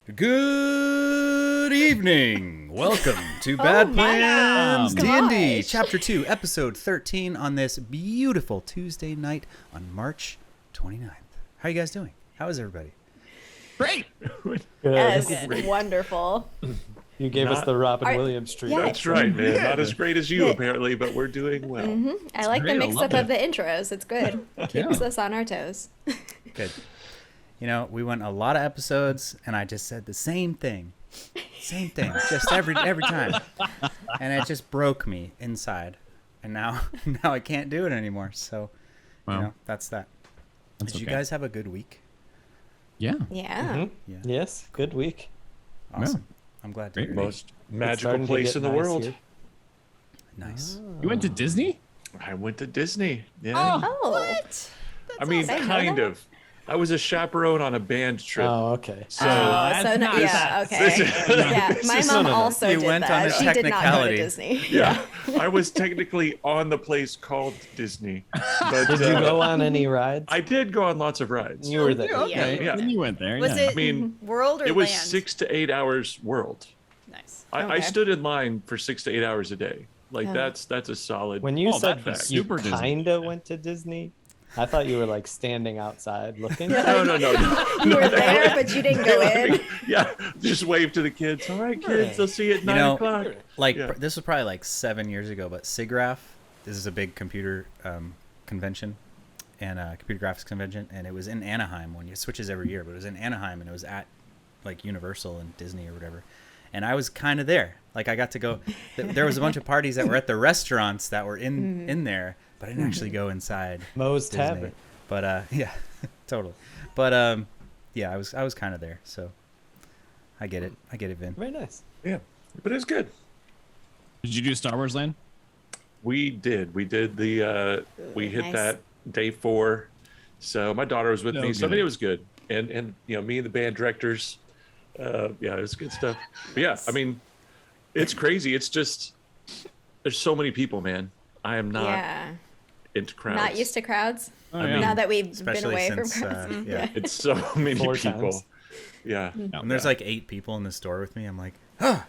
Good evening. Welcome to Bad Plans D&D, Chapter 2, Episode 13 on this beautiful Tuesday night on March 29th. How are you guys doing? How is everybody? Great. Yes, wonderful. You gave us the Robin Williams treat. Yeah. That's right, man. Not as great as you, apparently, but we're doing well. I like the mix-up of the intros. It's good. Keeps us on our toes. Good. You know, we went a lot of episodes, and I just said the same thing. Same thing, just every time. And it just broke me inside. And now I can't do it anymore. So, you know, that's that. Did you guys have a good week? Yeah. Yeah. Yes, good week. Awesome. I'm glad to hear it. Most magical place in the world. Here. Nice. You went to Disney? I went to Disney. Yeah. Oh. What? I mean, kind of. I was a chaperone on a band trip. Oh, okay. So, Yeah, okay. Yeah, my mom also You did went that. on a She did not go to technicality. Disney. yeah, I was technically on the place called Disney. But, Did you go on any rides? I did go on lots of rides. You were there. Okay. Yeah. Then you went there. Was yeah. it I mean, world or It was land? 6 to 8 hours world. Nice. I Okay. stood in line for 6 to 8 hours a day. Like, Oh. that's a solid. When you said that's you super Disney. kinda went to Disney, I thought you were like standing outside looking. No. You were there, but you didn't go in. Yeah, just wave to the kids. All right, kids, I'll see you at 9 o'clock. Like, Yeah. this was probably like 7 years ago, but SIGGRAPH, this is a big computer convention and computer graphics convention, and it was in Anaheim. It switches every year, but it was in Anaheim, and it was at like Universal and Disney or whatever. And I was kind of there. Like, I got to go. There was a bunch of parties that were at the restaurants that were in there, but I didn't actually go inside Moe's Disney. Tavern. But yeah, totally. But yeah, I was kind of there, so I get it, Vin. Very nice. Yeah, but it's good. Did you do Star Wars Land? We did the we hit Nice. that day 4. So my daughter was with Oh, me, so I good. mean it was good. And you know, me and the band directors, yeah, it was good stuff. But yeah, I mean, it's crazy. It's just there's so many people, man. I am not Yeah. into crowds. Not used to crowds. Oh, mean, Now that we've been Especially away since from crowds. yeah. It's so many 4 people. times. Yeah. When there's like 8 people in the store with me, I'm like, huh.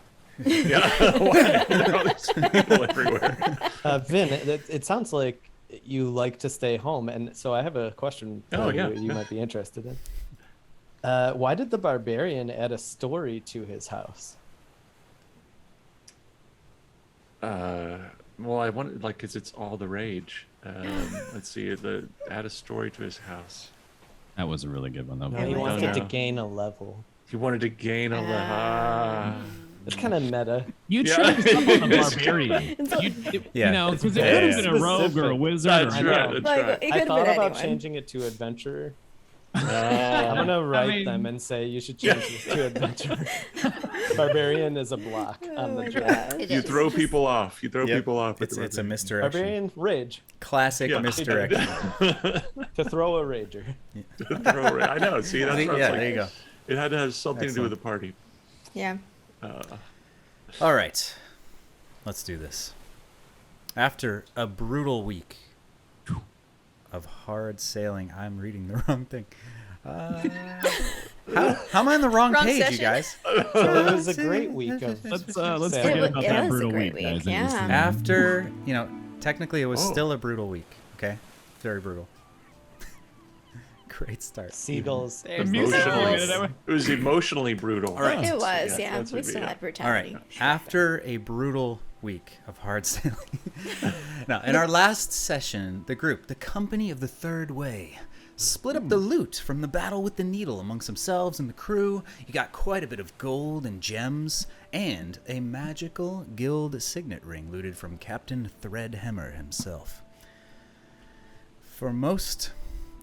Yeah. There's people everywhere. Vin, it sounds like you like to stay home, and so I have a question for Oh, yeah. you might be interested in. Why did the barbarian add a story to his house? Well, I wanted like, 'cause it's all the rage. Let's see, add a story to his house. That was a really good one, though. No, he like wanted it. to gain a level. He wanted to gain a level. It's kind of meta. You Yeah. tried to on the barbarian. Yeah. You know, because it Yeah, could yeah, have been a rogue or a wizard. That's or right. know. That's Like, right. it could I have thought been about anyone. changing it to adventurer. I'm gonna write them and say you should change this to adventurer. Barbarian is a block on the draft. It You is. throw people off. You throw Yep. people off. with It's the a misdirection. Barbarian rage Classic Yeah. misdirection. to throw a rager. I know. See, that's what Yeah, it's like. there you go. It had to have something to do with Excellent. the party. Yeah. All right, let's do this. After a brutal week of hard sailing, I'm reading the wrong thing. How am I on the wrong Wrong page, you session. guys? So it was a great week of. Let's Sailing. forget about It that was a brutal great week, week, guys. yeah. After, technically it was Oh. still a brutal week. Okay, very brutal. Great start. Seagulls. The music Emotionally, it was emotionally brutal. All right. It was, Yeah, yeah. that's We what still we- had All brutality. right. After a brutal week of hard sailing. Now, in our last session, the company of the Third Way, split up the loot from the battle with the needle amongst themselves and the crew. You got quite a bit of gold and gems, and a magical guild signet ring looted from Captain Threadhammer himself. For most,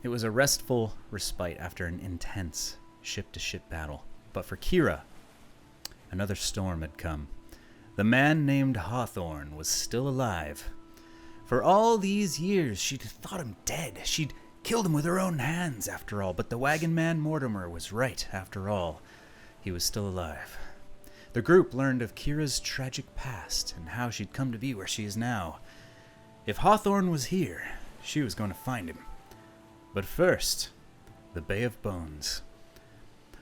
it was a restful respite after an intense ship-to-ship battle. But for Kira, another storm had come. The man named Hawthorne was still alive. For all these years, she'd thought him dead. She'd killed him with her own hands, after all. But the wagon man Mortimer was right, after all. He was still alive. The group learned of Kira's tragic past and how she'd come to be where she is now. If Hawthorne was here, she was going to find him. But first, the Bay of Bones.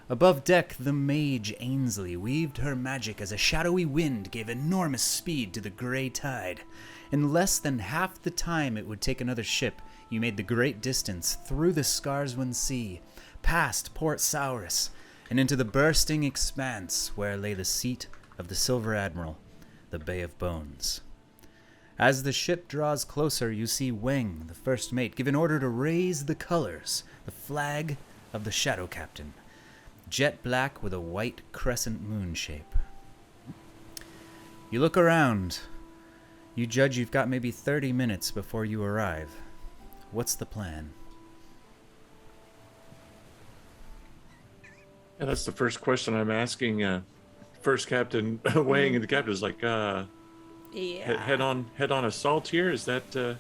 Above deck, the mage Ainsley weaved her magic as a shadowy wind gave enormous speed to the gray tide. In less than half the time it would take another ship, you made the great distance through the Scarswind Sea, past Port Saurus, and into the bursting expanse where lay the seat of the Silver Admiral, the Bay of Bones. As the ship draws closer, you see Weng, the first mate, give an order to raise the colors, the flag of the Shadow Captain, jet black with a white crescent moon shape. You look around. You judge you've got maybe 30 minutes before you arrive. What's the plan? Yeah, that's the first question I'm asking. First Captain Wang, and the captain is like, Yeah. head on assault here. Is that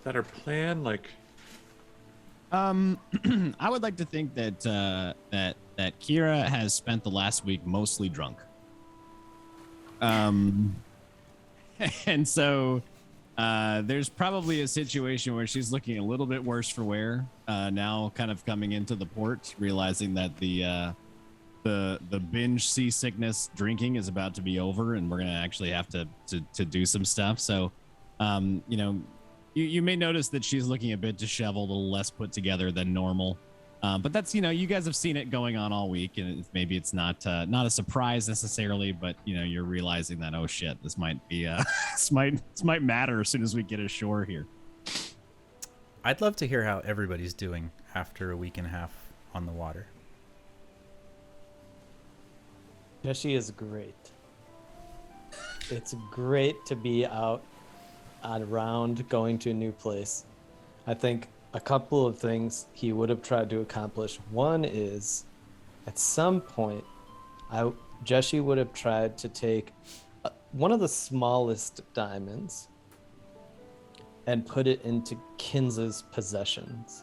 our plan? Like, I would like to think that that Kira has spent the last week mostly drunk. And so there's probably a situation where she's looking a little bit worse for wear now, kind of coming into the port, realizing that the binge seasickness drinking is about to be over, and we're gonna actually have to do some stuff. So, you may notice that she's looking a bit disheveled, a little less put together than normal. But that's, you guys have seen it going on all week, and maybe it's not a surprise necessarily, but you're realizing that, oh shit, this might be this might matter as soon as we get ashore here. I'd love to hear how everybody's doing after a week and a half on the water. Jessie is great. It's great to be out around, going to a new place. I think a couple of things he would have tried to accomplish. One is, at some point, Jessie would have tried to take one of the smallest diamonds and put it into Kinza's possessions,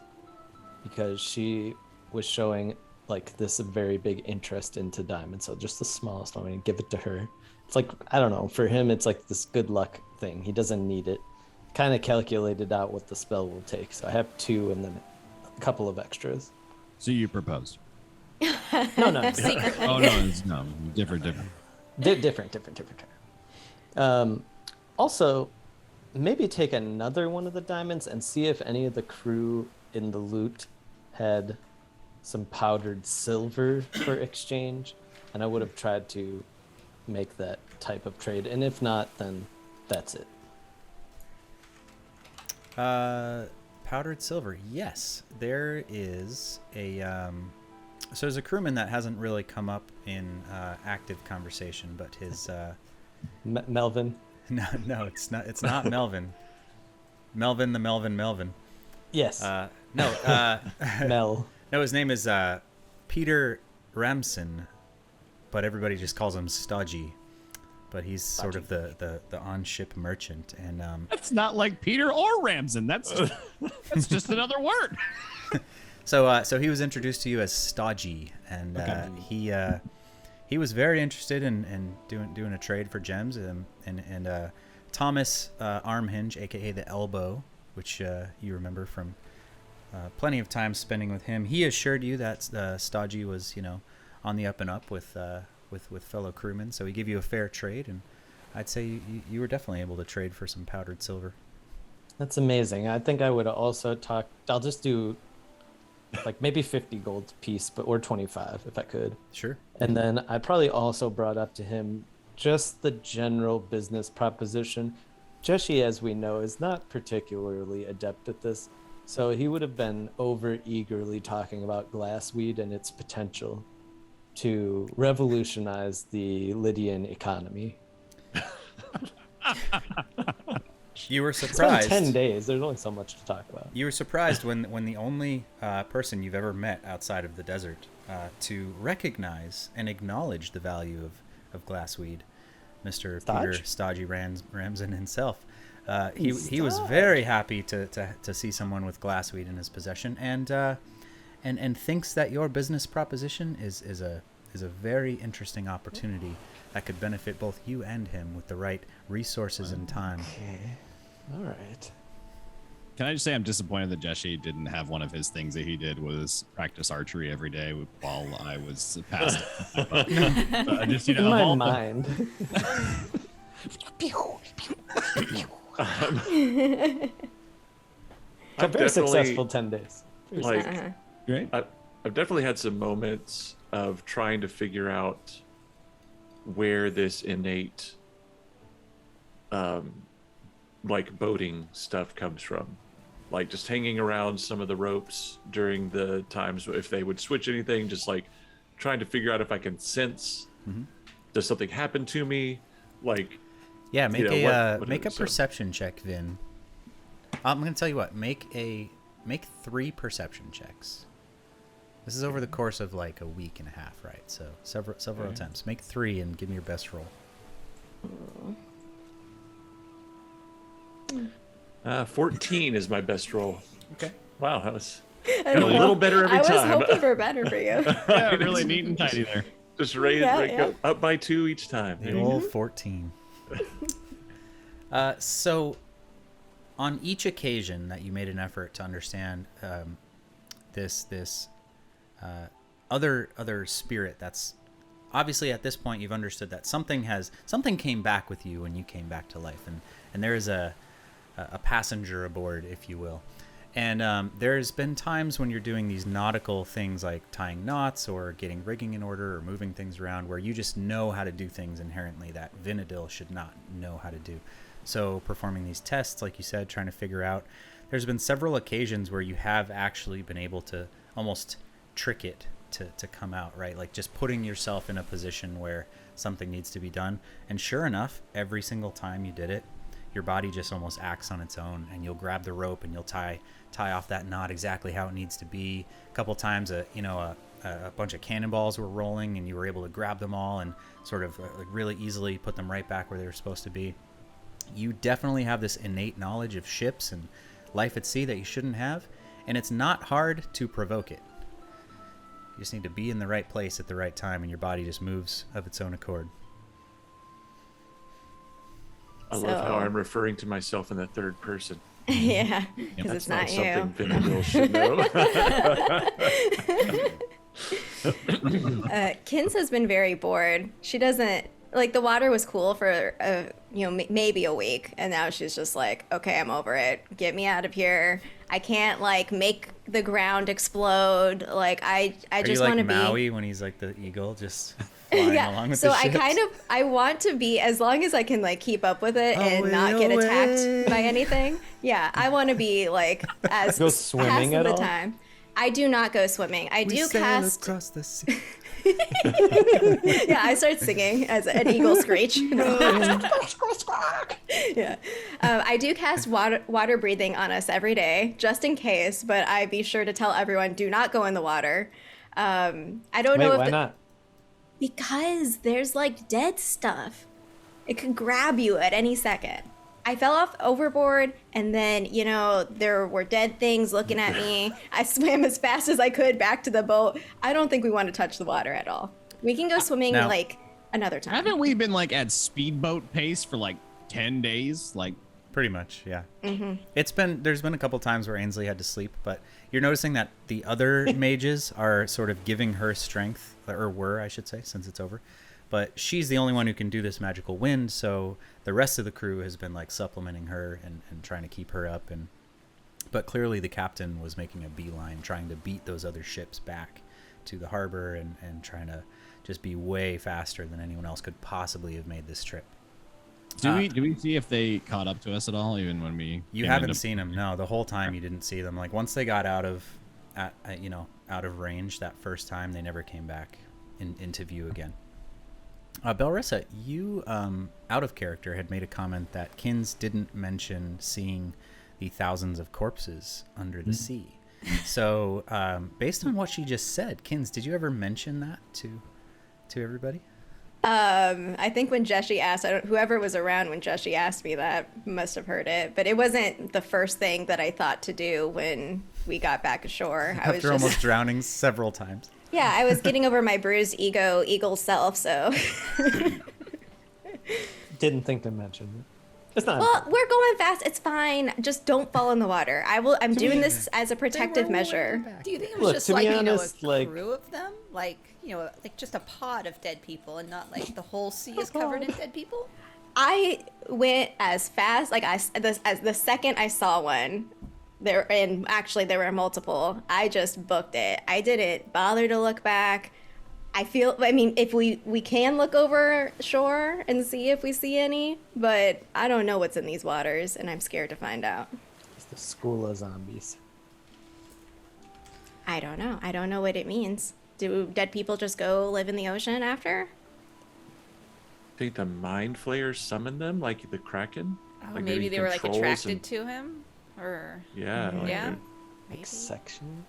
because she was showing like this very big interest into diamonds. So just the smallest one, and give it to her. It's like, I don't know, for him it's like this good luck thing. He doesn't need it. Kind of calculated out what the spell will take. So I have 2 and then a couple of extras. So you proposed? No. Secretly. Oh no, different. Different. Also, maybe take another one of the diamonds and see if any of the crew in the loot had some powdered silver for exchange, and I would have tried to make that type of trade, and if not, then that's it. Powdered silver. Yes, there is a so there's a crewman that hasn't really come up in active conversation, but his Melvin. No, it's not Melvin. Melvin. Yes. No, Mel. no, his name is Peter Ramson, but everybody just calls him Stodgy. But he's sort of the on-ship merchant, and That's not like Peter or Ramson. That's just another word. So he was introduced to you as Stodgy, and he was very interested in doing a trade for gems, and Thomas Armhinge, aka the Elbow, which you remember from plenty of time spending with him. He assured you that Stodgy was on the up and up with fellow crewmen, so he gave you a fair trade, and I'd say you were definitely able to trade for some powdered silver. That's amazing. I think I would also I'll just do like maybe 50 gold piece, or 25 if I could. Sure. And then I probably also brought up to him just the general business proposition. Jessie, as we know, is not particularly adept at this, so he would have been over eagerly talking about glassweed and its potential to revolutionize the Lydian economy. You were It's been surprised. 10 days. There's only so much to talk about. You were surprised when the only person you've ever met outside of the desert to recognize and acknowledge the value of glassweed, Mr. Peter Stodgy Ramson himself. He was very happy to see someone with glassweed in his possession, and thinks that your business proposition is a very interesting opportunity that could benefit both you and him with the right resources and time. Okay. All right. Can I just say I'm disappointed that Jeshi didn't have one of his things that he did was practice archery every day while I was past. Just, you know, In my all mind. A I've very definitely, successful 10 days. like, great. I've definitely had some moments of trying to figure out where this innate, like boating stuff comes from. Like just hanging around some of the ropes during the times if they would switch anything, just like trying to figure out if I can sense, does something happen to me? Like, Yeah, make you know, make a perception check, Vin. I'm gonna tell you what. Make 3 perception checks. This is over the course of like a week and a half, right? So several attempts. Make 3 and give me your best roll. 14 is my best roll. Okay. Wow, that was I got a little better every was time. hoping for better for you. Yeah, really neat and tidy there. Just raise Yeah. up by 2 each time. The old 14. So, on each occasion that you made an effort to understand this other spirit, that's obviously at this point you've understood that something came back with you when you came back to life, and there is a passenger aboard, if you will. And there's been times when you're doing these nautical things like tying knots or getting rigging in order or moving things around where you just know how to do things inherently that Vinadil should not know how to do. So performing these tests, like you said, trying to figure out, there's been several occasions where you have actually been able to almost trick it to come out, right? Like just putting yourself in a position where something needs to be done. And sure enough, every single time you did it, your body just almost acts on its own, and you'll grab the rope and you'll tie off that knot exactly how it needs to be. A couple times, a bunch of cannonballs were rolling, and you were able to grab them all and sort of like really easily put them right back where they were supposed to be. You definitely have this innate knowledge of ships and life at sea that you shouldn't have, and it's not hard to provoke it. You just need to be in the right place at the right time, and your body just moves of its own accord. I love how I'm referring to myself in the third person. Yeah, because it's not you. Something Vinadil should know. Kins has been very bored. She doesn't like the water was cool for maybe a week, and now she's just like, okay, I'm over it. Get me out of here. I can't like make the ground explode. Like I just want to be Maui when he's like the eagle, just flying along with the ships. I want to be, as long as I can like keep up with it and not get attacked by anything. Yeah, I want to be like as Go swimming at at all? time. I do not go swimming. I do cast across the sea. Yeah, I start singing as an eagle screech. Yeah, I do cast water breathing on us every day, just in case. But I be sure to tell everyone, do not go in the water. I don't know if why not? Because there's like dead stuff. It could grab you at any second. I fell off overboard, and then, there were dead things looking at me. I swam as fast as I could back to the boat. I don't think we want to touch the water at all. We can go swimming like another time. Haven't we been like at speedboat pace for like 10 days? Like, pretty much, yeah. Mm-hmm. There's been a couple times where Ainsley had to sleep, but you're noticing that the other mages are sort of giving her strength, or were, I should say, since it's over. But she's the only one who can do this magical wind, so the rest of the crew has been like supplementing her and trying to keep her up. But clearly the captain was making a beeline, trying to beat those other ships back to the harbor and trying to just be way faster than anyone else could possibly have made this trip. Do we see if they caught up to us at all, even when we? You haven't seen them, no. The whole time you didn't see them. Like once they got out of range that first time, they never came back into view again. Bellarisa, you, out of character, had made a comment that Kins didn't mention seeing the thousands of corpses under the sea. So, based on what she just said, Kins, did you ever mention that to everybody? I think when Jeshi asked, whoever was around when Jeshi asked me that must have heard it, but it wasn't the first thing that I thought to do when we got back ashore. After almost drowning several times. Yeah, I was getting over my bruised eagle self, so. Didn't think to mention It's not. Well, we're going fast. It's fine. Just don't fall in the water. I'm doing this as a protective measure. Do you think it was Look, just to be like, honest, a like- crew of them? Like, like just a pod of dead people and not like the whole sea is covered in dead people? I went as fast, like as the second I saw one, there were multiple. I just booked it. I didn't bother to look back. I mean, if we can look over shore and see if we see any, but I don't know what's in these waters, and I'm scared to find out. It's the school of zombies. I don't know. I don't know what it means. Do dead people just go live in the ocean after? Think the mind flayers summoned them, like the Kraken? Oh, Like maybe he they were like controls attracted and- to him? Or, Yeah. Like yeah? they're- Maybe. Like section.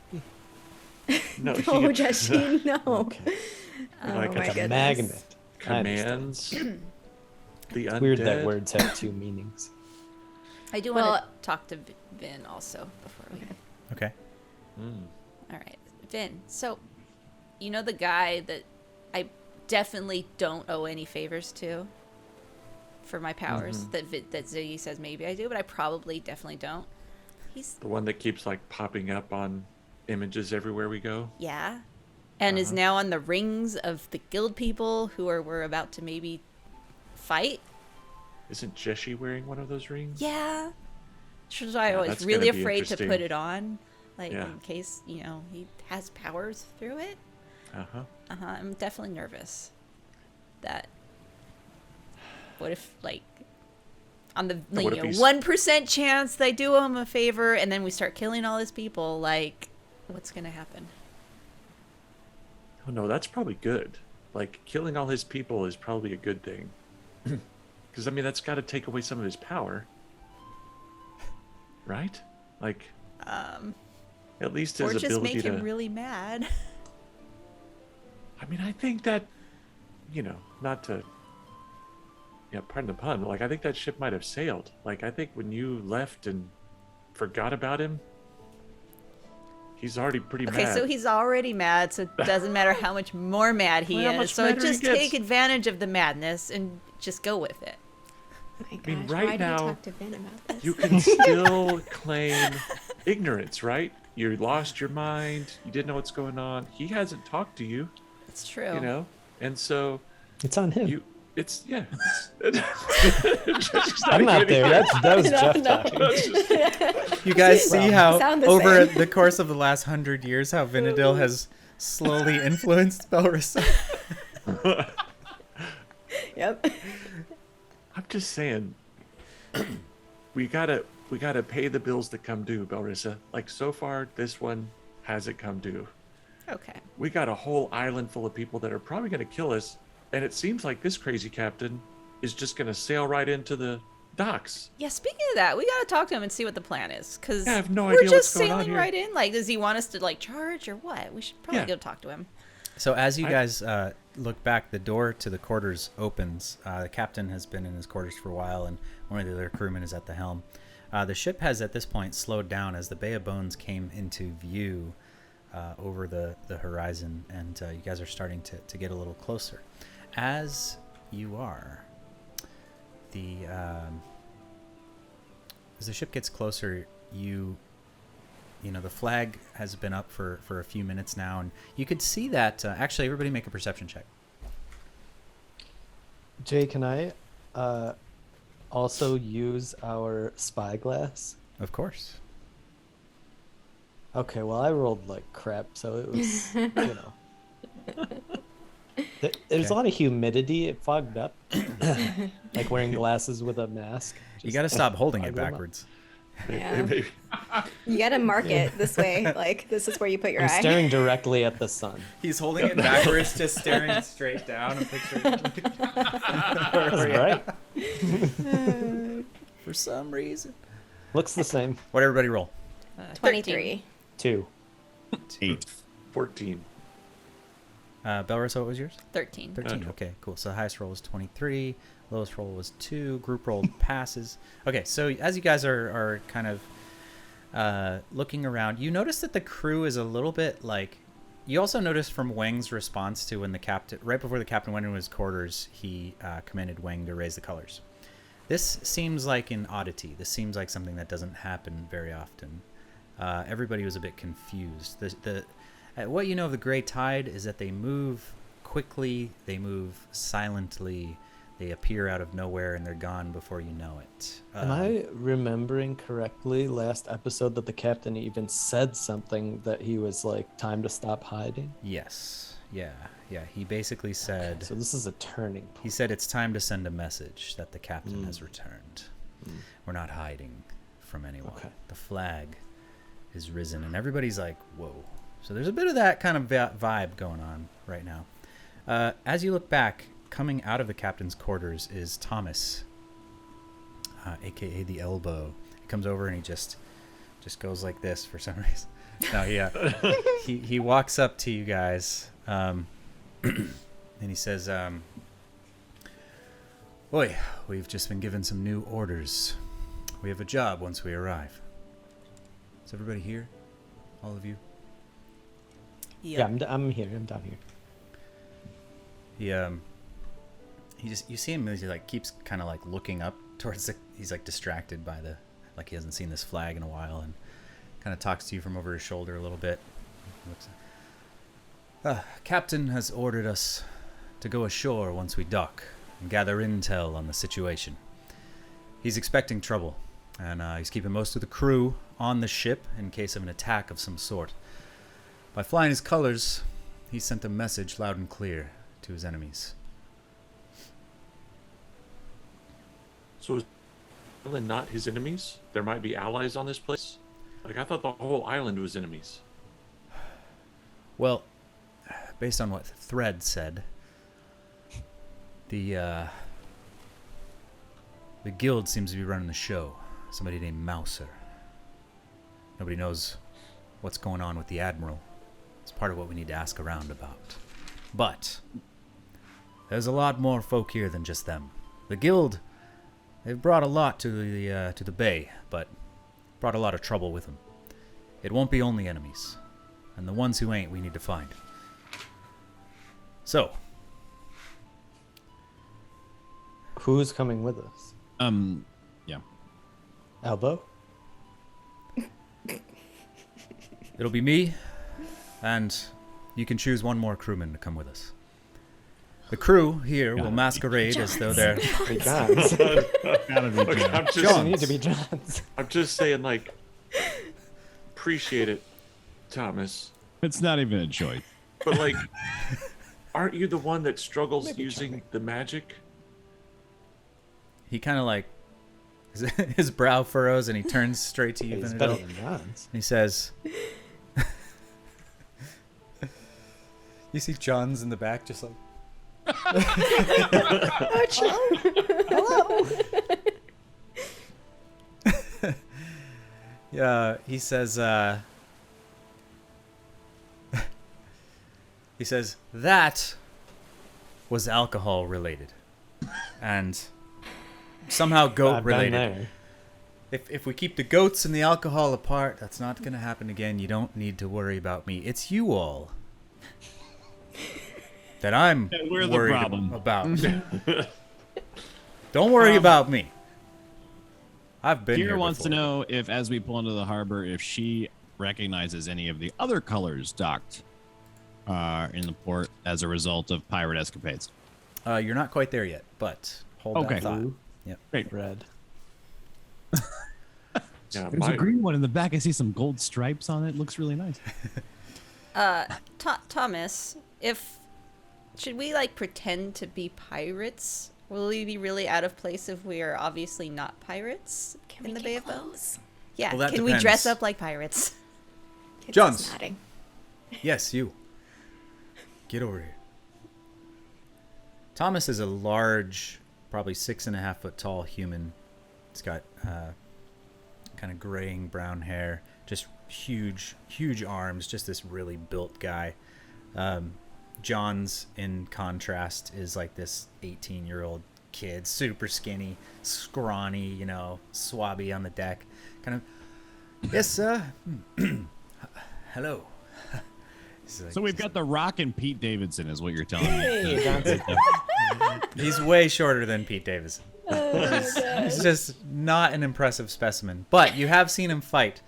No, he No, gets Jesse, no. Okay. Oh Like my a Like a goodness. magnet. I understand. commands. The undead. It's weird that words have two meanings. I do Well- want to talk to Vin also before we... Okay. Mm. All right, Vin. So, the guy that I definitely don't owe any favors to for my powers. That Ziggy says maybe I do, but I probably definitely don't. He's The one that keeps like popping up on images everywhere we go. and is now on the rings of the guild people who we're about to maybe fight. Isn't Jessie wearing one of those rings? Yeah, which is why I was that's really gonna be afraid to interesting. put it on, like Yeah. in case he has powers through it. I'm definitely nervous that what if like on the what if he's- 1% chance they do him a favor and then we start killing all his people, like what's gonna happen? Oh no, that's probably good. Like killing all his people is probably a good thing. Because I mean, that's got to take away some of his power, right? Like, at least his Or just ability make to. him really mad. I mean, I think that, not to. Yeah, pardon the pun. Like, I think that ship might have sailed. Like, I think when you left and forgot about him, he's already pretty Okay, mad. so he's already mad, so it doesn't matter how much more mad he Well, how is. much So madder he just gets. take advantage of the madness and just go with it. Oh my gosh, mean, right why now, do you talk to Vin about this? You can still claim ignorance, right? You lost your mind. You didn't know what's going on. He hasn't talked to you, It's true. and so It's on him. you. It's yeah. I'm not there. That was Jeff no. talking. You guys see how Sound the over same. the course of the last 100 years, how Vinadil has slowly influenced Bellarisa. Yep. I'm just saying, we gotta pay the bills that come due, Bellarisa. Like so far, this one hasn't come due. Okay. We got a whole island full of people that are probably gonna kill us, and it seems like this crazy captain is just gonna sail right into the docks. Yeah, speaking of that, we gotta talk to him and see what the plan is. Because Yeah, I have no we're idea what's just going on sailing here. right in. Like, does he want us to, like, charge or what? We should probably Yeah. go talk to him. So as you guys look back, the door to the quarters opens. The captain has been in his quarters for a while, and one of the other crewmen is at the helm. The ship has at this point slowed down as the Bay of Bones came into view over the horizon, and you guys are starting to get a little closer. As you are, as the ship gets closer, the flag has been up for a few minutes now, and you could see that. Actually, everybody make a perception check. Jay, can I also use our spyglass? Of course. Okay, well, I rolled like crap, so it was, There's a lot of humidity. It fogged up. Like wearing glasses with a mask. You got to stop holding it fogged them up. backwards. Yeah. Maybe. You gotta mark it this way. Like, this is where you put your I'm eye. staring directly at the sun. He's holding it backwards, just staring straight down. A picture. That's right. For some reason. Looks the same. What everybody roll? 23. 2. 14. Bellarisa, what was yours? 13. 13. Okay, cool. So the highest roll was 23. Lowest roll was 2. Group roll passes. Okay, so as you guys are kind of looking around, you notice that the crew is a little bit like. You also noticed from Wang's response to when the captain, right before the captain went into his quarters, he commanded Wang to raise the colors. This seems like an oddity. This seems like something that doesn't happen very often. Everybody was a bit confused. What you know of the Gray Tide is that they move quickly, they move silently, they appear out of nowhere, and they're gone before you know it. Am I remembering correctly last episode that the captain even said something that he was like, time to stop hiding? Yes. Yeah. He basically said... So this is a turning point. He said it's time to send a message that the captain has returned. We're not hiding from anyone. Okay. The flag is risen, and everybody's like, whoa. So there's a bit of that kind of vibe going on right now. As you look back, coming out of the captain's quarters is Thomas, a.k.a. the Elbow. He comes over and he just goes like this for some reason. No, he walks up to you guys, and he says, "Oi, we've just been given some new orders. We have a job once we arrive. Is everybody here? All of you?" Yeah, I'm here. I'm down here. You see him as he like keeps kind of like looking up towards he's like distracted by like he hasn't seen this flag in a while, and kind of talks to you from over his shoulder a little bit. Captain has ordered us to go ashore once we dock and gather intel on the situation. He's expecting trouble, and he's keeping most of the crew on the ship in case of an attack of some sort. By flying his colors, he sent a message loud and clear to his enemies. So is the island not his enemies? There might be allies on this place? Like, I thought the whole island was enemies. Well, based on what Thread said, the guild seems to be running the show. Somebody named Mouser. Nobody knows what's going on with the Admiral. It's part of what we need to ask around about. But there's a lot more folk here than just them. The guild, they've brought a lot to the bay, but brought a lot of trouble with them. It won't be only enemies, and the ones who ain't we need to find. So, Who's coming with us? Yeah. Elbow? it'll be me, and you can choose one more crewman to come with us. The crew here will masquerade as though they're... Hey, Johns. Gotta be Look, John. I'm You just, need to be Johns. I'm just saying, like, appreciate it, Thomas. It's not even a choice. But, like, aren't you the one that struggles using the magic? He kind of like... His brow furrows and he turns straight to you, He's Vanderbilt. better And than Johns. he says... You see John's in the back just like... Hello. Yeah, he says, he says, that was alcohol related. And somehow goat I've been related. there. If we keep the goats and the alcohol apart, that's not going to happen again. You don't need to worry about me. It's you all that I'm we're the worried problem. about. Don't worry about me. I've been here Kira wants to before. know if, as we pull into the harbor, if she recognizes any of the other colors docked in the port as a result of pirate escapades. You're not quite there yet, but hold Okay. that thought. Blue, Yep. Great. red. Yeah, There's a green one in the back. I see some gold stripes on it. Looks really nice. Thomas, should we like pretend to be pirates? Will we be really out of place if we are obviously not pirates in the Bay of Bones? Yeah, Well, that can we dress depends. up like pirates? Kids Johns. is nodding. Yes, you. Get over here. Thomas is a large, probably 6.5 foot tall human. He's got kind of graying brown hair, just huge arms, just this really built guy. John's, in contrast, is like this 18-year-old kid, super skinny, scrawny, swabby on the deck. Kind of, yes, sir. Hello. He's like- So we've got The Rock and Pete Davidson, is what you're telling me. Hey, Johnson. He's way shorter than Pete Davidson. He's just not an impressive specimen. But you have seen him fight,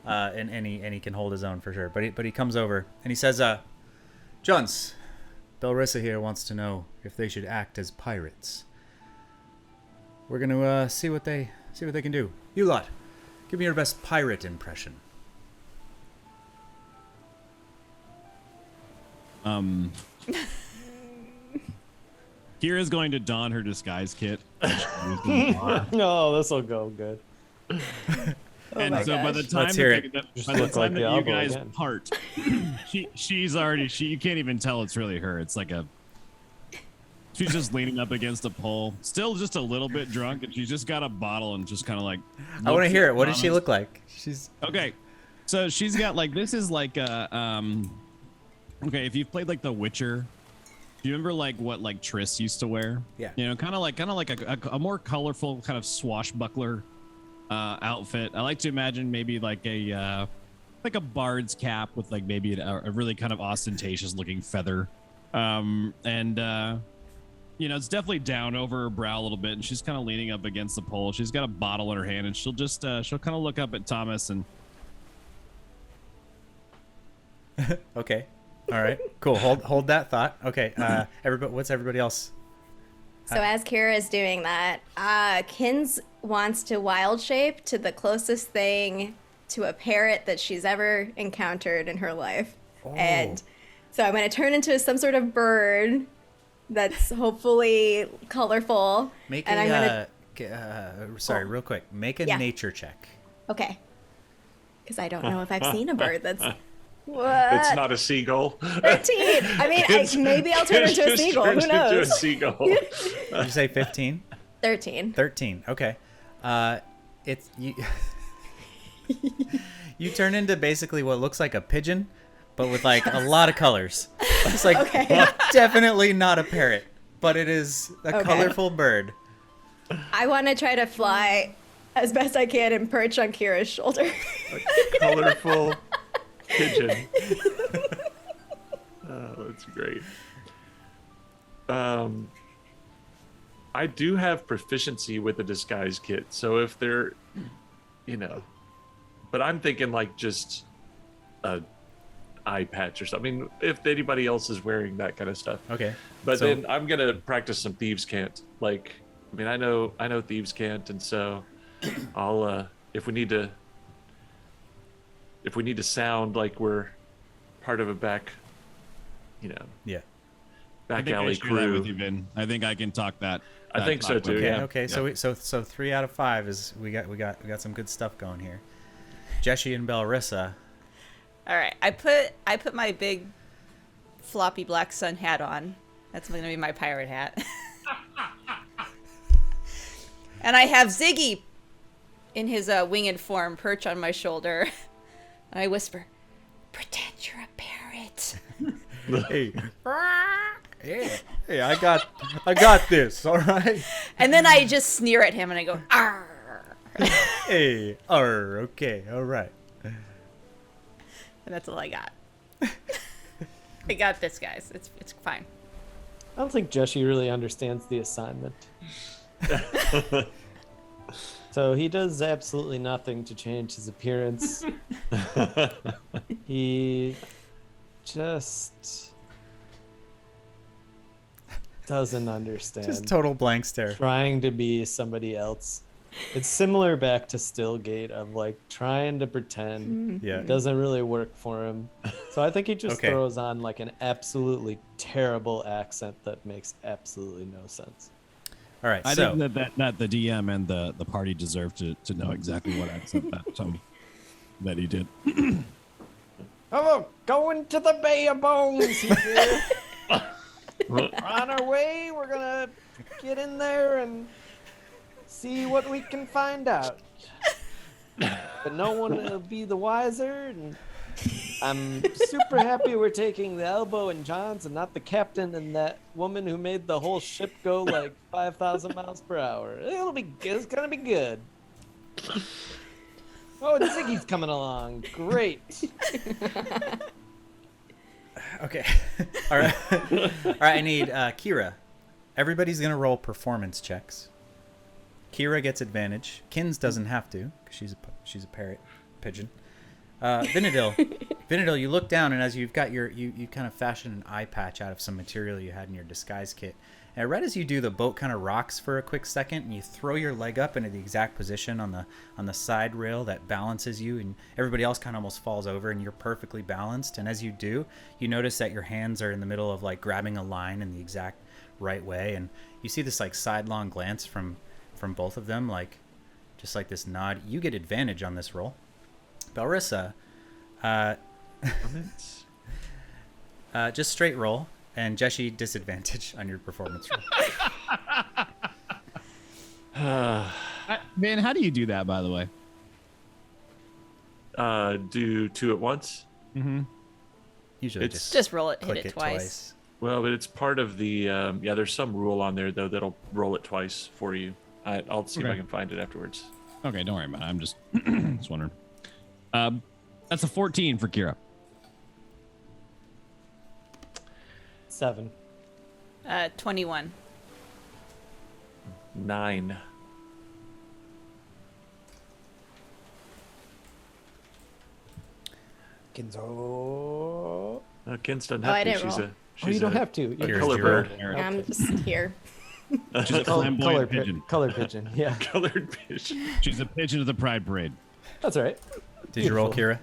and he can hold his own for sure. But he comes over and he says, Johns, Bellarisa here wants to know if they should act as pirates. We're gonna see what they can do. You lot, give me your best pirate impression. Kira's going to don her disguise kit. No, this will go good. And my so by the time Let's hear that, it. by the look time like that the you elbow guys again. part, she's already you can't even tell it's really her. It's like she's just leaning up against a pole, still just a little bit drunk, and she's just got a bottle and just kind of like. I want to hear it. What does she Thomas. look like? She's Okay, so she's got like this is like okay, if you've played like The Witcher, do you remember like what like Triss used to wear? Yeah. You know, kind of like a more colorful kind of swashbuckler outfit. I like to imagine maybe like a bard's cap with like maybe a really kind of ostentatious looking feather, you know, it's definitely down over her brow a little bit, and she's kind of leaning up against the pole. She's got a bottle in her hand, and she'll just she'll kind of look up at Thomas and. okay. All right. Cool. Hold that thought. Okay. Everybody, what's everybody else? So as Kira is doing that, Kins wants to wild shape to the closest thing to a parrot that she's ever encountered in her life. Oh. And so I'm going to turn into some sort of bird that's hopefully colorful. Make and I'm a gonna... sorry, real quick. Make a Yeah. nature check. Okay. Because I don't know if I've seen a bird that's... It's not a seagull. 13. I mean, maybe I'll turn into a Just seagull. Who turns into a knows? seagull. Did you say 15? 13. 13. Okay. It's you. You turn into basically what looks like a pigeon, but with like a lot of colors. It's like Okay. definitely not a parrot, but it is a Okay. colorful bird. I want to try to fly as best I can and perch on Kira's shoulder. A colorful pigeon. Oh, that's great. I do have proficiency with the disguise kit, so if they're, you know, but I'm thinking like just a eye patch or something. I mean, if anybody else is wearing that kind of stuff. Okay. But So- then I'm gonna practice some thieves' cant. Like, I mean, I know thieves' cant, and so I'll if we need to sound like we're part of a back, you know, Yeah. I back think I alley share that with crew. you, Ben. I think I can talk that. I that think so, talk with too, you. Okay. yeah. Okay. So 3 out of 5 is we got some good stuff going here. Jessie and Bellarisa. All right, I put my big floppy black sun hat on. That's going to be my pirate hat. And I have Ziggy in his winged form perch on my shoulder. And I whisper, "Pretend you're a parrot." Hey. Hey, I got this. All right. And then I just sneer at him and I go, "Arr!" Hey. Okay. All right. And that's all I got. I got this, guys. It's fine. I don't think Joshi really understands the assignment. So he does absolutely nothing to change his appearance. He just doesn't understand. Just total blank stare. Trying to be somebody else. It's similar back to Stillgate of like trying to pretend. Yeah. It doesn't really work for him. So I think he just Okay. throws on like an absolutely terrible accent that makes absolutely no sense. All right. I So think that the DM and the party deserve to know exactly what accent that he did. Hello, going to the Bay of Bones here. On our way, we're gonna get in there and see what we can find out. But no one will be the wiser, and I'm super happy we're taking the Elbow and Johns and not the captain and that woman who made the whole ship go like 5,000 miles per hour. It's gonna be good. Oh, and Ziggy's coming along. Great. okay. All right. All right. I need Kira. Everybody's gonna roll performance checks. Kira gets advantage. Kins doesn't have to because she's a parrot pigeon. Vinadil, you look down, and as you've got you kind of fashion an eye patch out of some material you had in your disguise kit. And right as you do, the boat kind of rocks for a quick second, and you throw your leg up into the exact position on the side rail that balances you, and everybody else kind of almost falls over, and you're perfectly balanced. And as you do, you notice that your hands are in the middle of like grabbing a line in the exact right way, and you see this like sidelong glance from both of them, like just like this nod. You get advantage on this roll. Bellarisa, just straight roll, and Jeshi disadvantage on your performance roll. Man, how do you do that, by the way? Do 2 at once. Mm-hmm. Usually It's Just roll it, hit click it twice. Well, but it's part of the there's some rule on there though that'll roll it twice for you. I'll see if I can find it afterwards. Okay, don't worry about it. I'm just just wondering. That's a 14 for Kira. 7. 21. 9. Ginzo. Kins doesn't Oh, have I to. didn't She's roll. a You don't have to. a Here's color Jura. bird. I'm just here. She's a flamboyant pigeon. Color pigeon. Yeah, Colored pigeon. She's a pigeon of the Pride Parade. that's all right. Did you roll, Beautiful.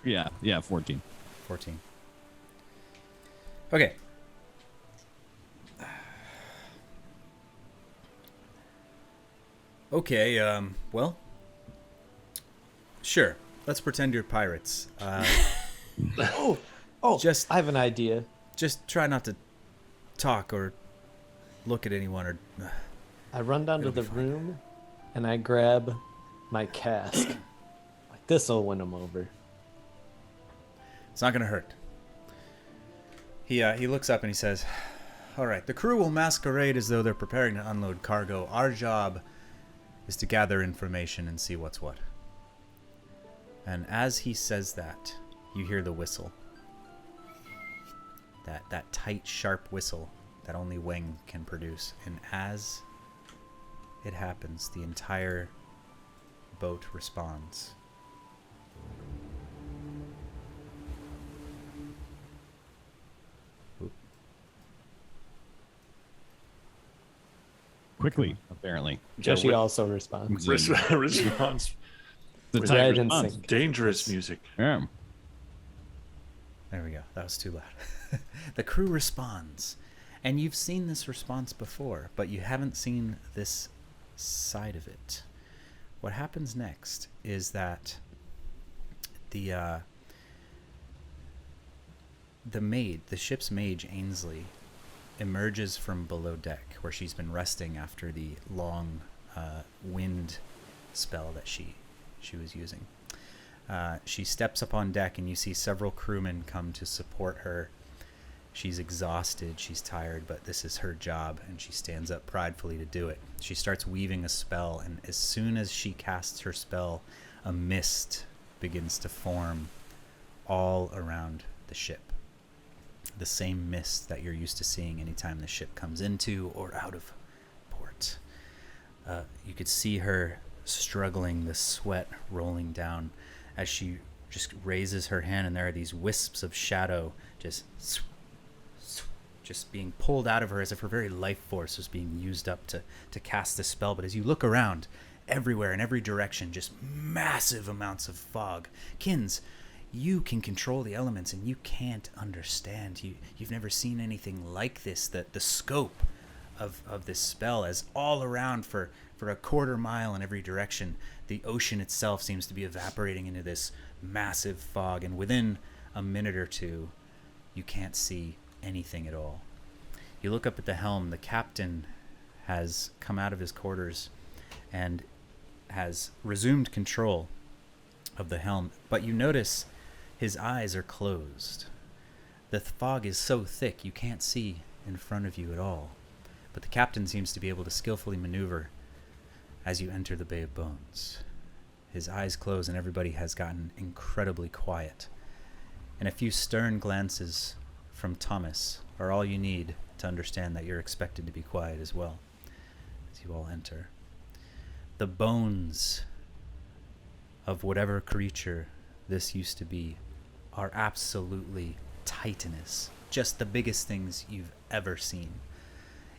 Kira? Yeah, 14. 14. Okay. Okay, well, sure. Let's pretend you're pirates. Oh, Just- I have an idea. Just try not to talk or look at anyone or... I run down to It'll the be fine. room and I grab my cask. Like, this'll win them over. It's not going to hurt. He looks up and he says, all right, the crew will masquerade as though they're preparing to unload cargo. Our job is to gather information and see what's what. And as he says that, you hear the whistle. That tight, sharp whistle that only Weng can produce. And as it happens, the entire boat responds. Quickly, apparently. Joshi what- also responds. Response. The Was tight right in response. sync. Dangerous music. Yeah. There we go. That was too loud. The crew responds. And you've seen this response before, but you haven't seen this side of it. What happens next is that the maid, the ship's mage Ainsley, emerges from below deck where she's been resting after the long wind spell that she was using. She steps up on deck and you see several crewmen come to support her. She's exhausted, she's tired, but this is her job, and she stands up pridefully to do it. She starts weaving a spell, and as soon as she casts her spell, a mist begins to form all around the ship. The same mist that you're used to seeing anytime the ship comes into or out of port. You could see her struggling, the sweat rolling down as she just raises her hand, and there are these wisps of shadow just being pulled out of her as if her very life force was being used up to cast this spell. But as you look around, everywhere, in every direction, just massive amounts of fog. Kins, you can control the elements, and you can't understand. You've never seen anything like this, the scope of this spell, as all around for a quarter mile in every direction, the ocean itself seems to be evaporating into this massive fog, and within a minute or two, you can't see anything at all. You look up at the helm. The captain has come out of his quarters and has resumed control of the helm, but you notice his eyes are closed. The fog is so thick you can't see in front of you at all, but the captain seems to be able to skillfully maneuver as you enter the Bay of Bones. His eyes close and everybody has gotten incredibly quiet, and a few stern glances from Thomas are all you need to understand that you're expected to be quiet as well as you all enter. the bones of whatever creature this used to be are absolutely titanous. Just the biggest things you've ever seen.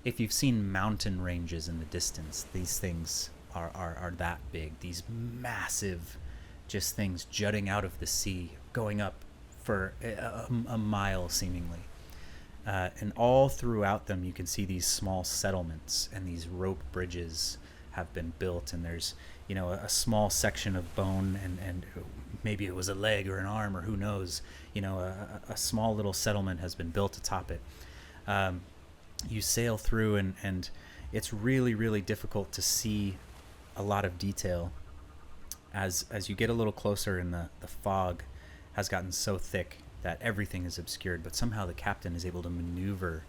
If you've seen mountain ranges in the distance, these things are that big. These massive just things jutting out of the sea, going up for a mile seemingly. And all throughout them you can see these small settlements, and these rope bridges have been built, and there's, you know, a small section of bone, and maybe it was a leg or an arm, or who knows, you know, a small little settlement has been built atop it. You sail through, and it's really, really difficult to see a lot of detail as you get a little closer, and the fog has gotten so thick that everything is obscured, but somehow the captain is able to maneuver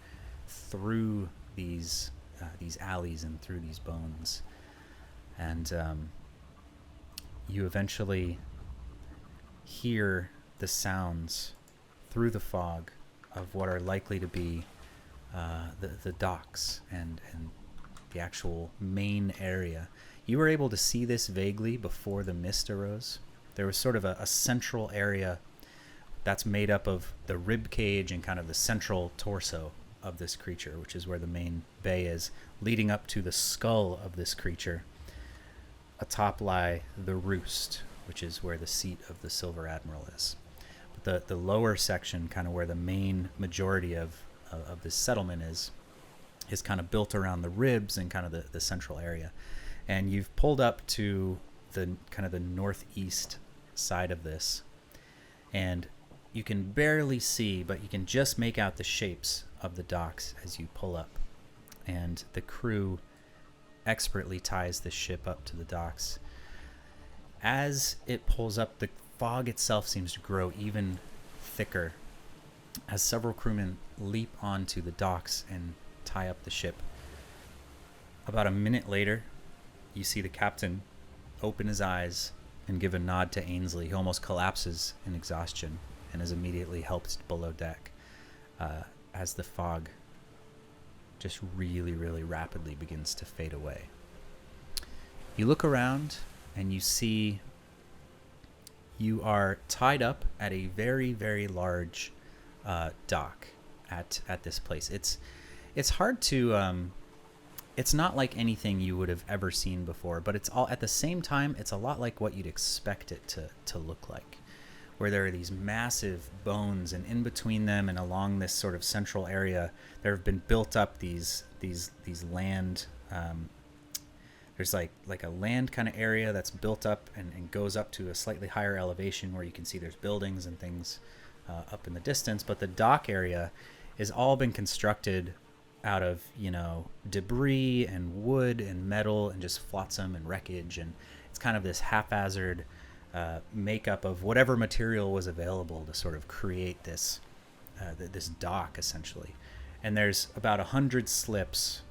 through these alleys and through these bones. And you eventually hear the sounds through the fog of what are likely to be the docks and the actual main area. You were able to see this vaguely before the mist arose. There was sort of a central area that's made up of the rib cage and kind of the central torso of this creature, which is where the main bay is, leading up to the skull of this creature. Atop lie the roost, which is where the seat of the Silver Admiral is. But the lower section, kind of where the main majority of this settlement is kind of built around the ribs and kind of the central area. And you've pulled up to the kind of the northeast side of this, and you can barely see, but you can just make out the shapes of the docks as you pull up. And the crew expertly ties the ship up to the docks. As it pulls up, the fog itself seems to grow even thicker as several crewmen leap onto the docks and tie up the ship. About a minute later, you see the captain open his eyes and give a nod to Ainsley, who almost collapses in exhaustion and is immediately helped below deck as the fog just really, really rapidly begins to fade away. You look around and you see you are tied up at a very, very large dock at this place. It's hard to it's not like anything you would have ever seen before, but it's all at the same time it's a lot like what you'd expect it to look like, where there are these massive bones, and in between them and along this sort of central area there have been built up these land there's like a land kind of area that's built up and goes up to a slightly higher elevation where you can see there's buildings and things up in the distance. But the dock area has all been constructed out of, you know, debris and wood and metal and just flotsam and wreckage, and it's kind of this haphazard makeup of whatever material was available to sort of create this this dock essentially. And there's about 100 slips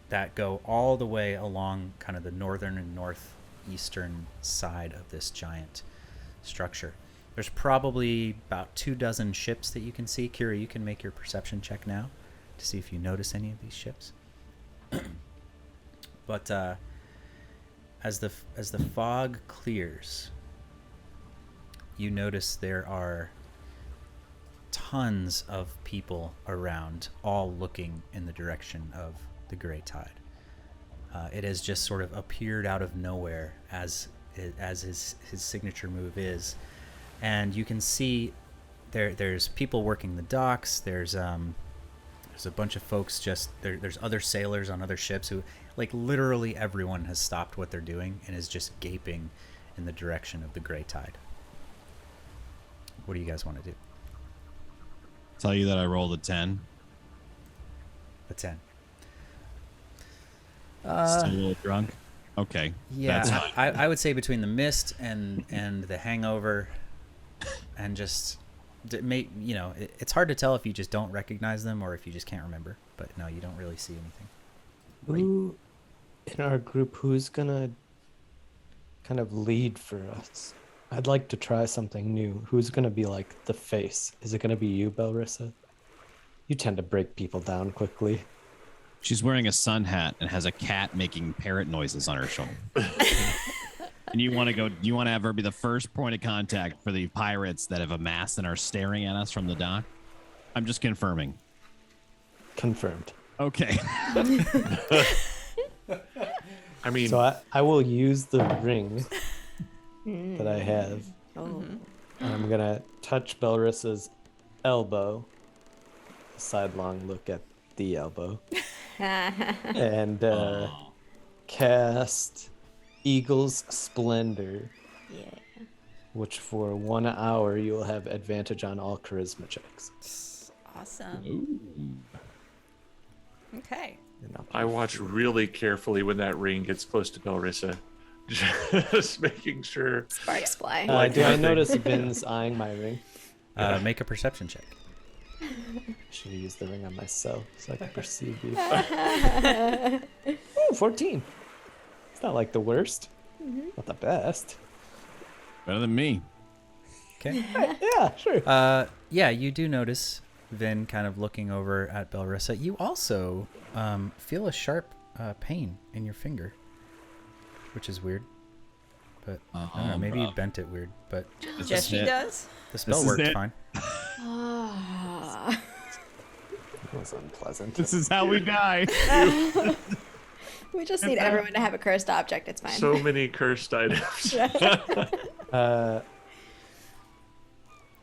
that go all the way along kind of the northern and northeastern side of this giant structure. There's probably about 24 ships that you can see. Kira, you can make your perception check now to see if you notice any of these ships. But as the fog clears, you notice there are tons of people around, all looking in the direction of the Grey Tide. It has just sort of appeared out of nowhere, as his signature move is, and you can see there's people working the docks. There's a bunch of folks there's other sailors on other ships who, like, literally everyone has stopped what they're doing and is just gaping in the direction of the Grey Tide. What do you guys want to do? Tell you that I rolled a 10. A 10. Still a little drunk. Okay. Yeah, That's fine. I would say between the mist and the hangover, and just it's hard to tell if you just don't recognize them or if you just can't remember. But no, you don't really see anything. Who in our group, who's gonna kind of lead for us? I'd like to try something new. Who's gonna be like the face? Is it gonna be you, Bellarisa? You tend to break people down quickly. She's wearing a sun hat and has a cat making parrot noises on her shoulder. And you want to have her be the first point of contact for the pirates that have amassed and are staring at us from the dock? I'm just confirming. Confirmed. Okay. I mean, So I will use the ring that I have. Oh. And I'm going to touch Belarisa's elbow. A sidelong look at the elbow. And cast Eagle's Splendor, Yeah. which for 1 hour you will have advantage on all charisma checks. Awesome. Okay. You know, I watch really carefully when that ring gets close to Bellarisa. Just making sure. Sparks fly. do I nothing. notice Vin's eyeing my ring? Make a perception check. I should have used the ring on myself so I could perceive you. Ooh, 14. It's not like the worst. Not the best. Better than me. Okay. Yeah, sure. Yeah, you do notice Vin kind of looking over at Bellarisa. You also feel a sharp pain in your finger, which is weird. But I don't know, maybe you bent it weird, but This Yes, is she it. does. the spell is worked it. fine. Ah. It was unpleasant. This is how we die. We just need everyone to have a cursed object. It's fine. So many cursed items.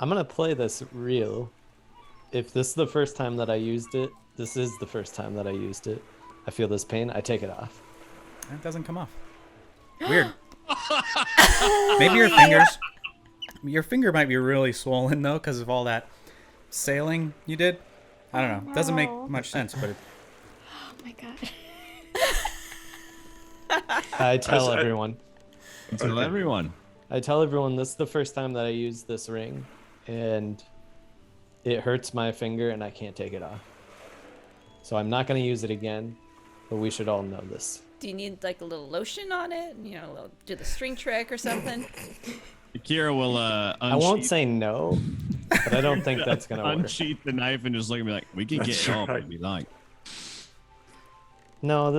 I'm going to play this real. If this is the first time that I used it, this is the first time that I used it. I feel this pain, I take it off. It doesn't come off. Weird. Maybe your finger might be really swollen though because of all that sailing you did. I don't know. It doesn't make much sense, but Oh my god. I tell I- everyone. Tell everyone. I tell everyone this is the first time that I used this ring, and it hurts my finger and I can't take it off. So I'm not going to use it again, but we should all know this. Do you need like a little lotion on it? You know, do the string trick or something? Kira will I won't say no, but I don't think that's going to work. unsheath the knife and just look at me like, we can get That's it off right. if we like. No,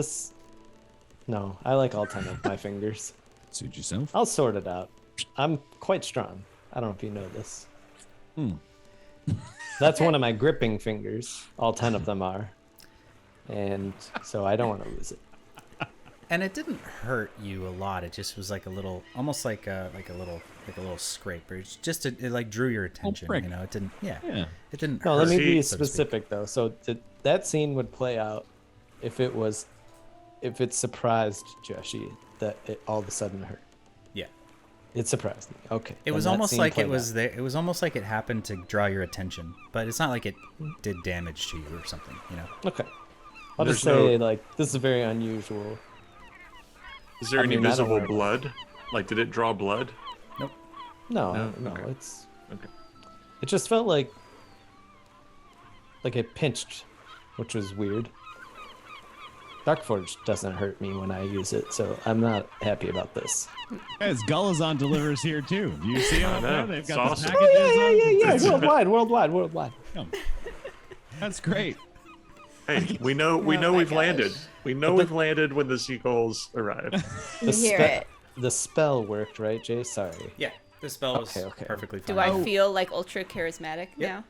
I like all 10 of my fingers. Suit yourself. I'll sort it out. I'm quite strong. I don't know if you know this. That's one of my gripping fingers. All 10 of them are. And so I don't want to lose it. and it didn't hurt you a lot. It just was like a little, almost like a little scrape, or it's just it like drew your attention. prick. You know, it didn't. Yeah. Yeah. It didn't. No, hurt, let me See- be so to speak. specific though. So that scene would play out if it surprised Joshi that it all of a sudden hurt. Yeah. It surprised me. Okay. It then was that almost scene like it played was out. there. It was almost like it happened to draw your attention, but it's not like it did damage to you or something. You know. Okay. I'll just There's say no- like this is very unusual. Is there I any mean, I don't visible know. blood? Like, did it draw blood? Nope. No, No? Okay. it's Okay. it just felt like it pinched, which was weird. Darkforge doesn't hurt me when I use it, so I'm not happy about this. Guys, Gullazon delivers here too. Do you see them I up know. there? They've It's got the awesome. packages on. Worldwide. That's great. Hey, we know Oh my we've gosh. landed. We know we've landed when the seagulls arrive. You hear it. The spell worked, right, Jay? Sorry. Yeah. The spell was Okay. perfectly fine. Do I feel like ultra charismatic now?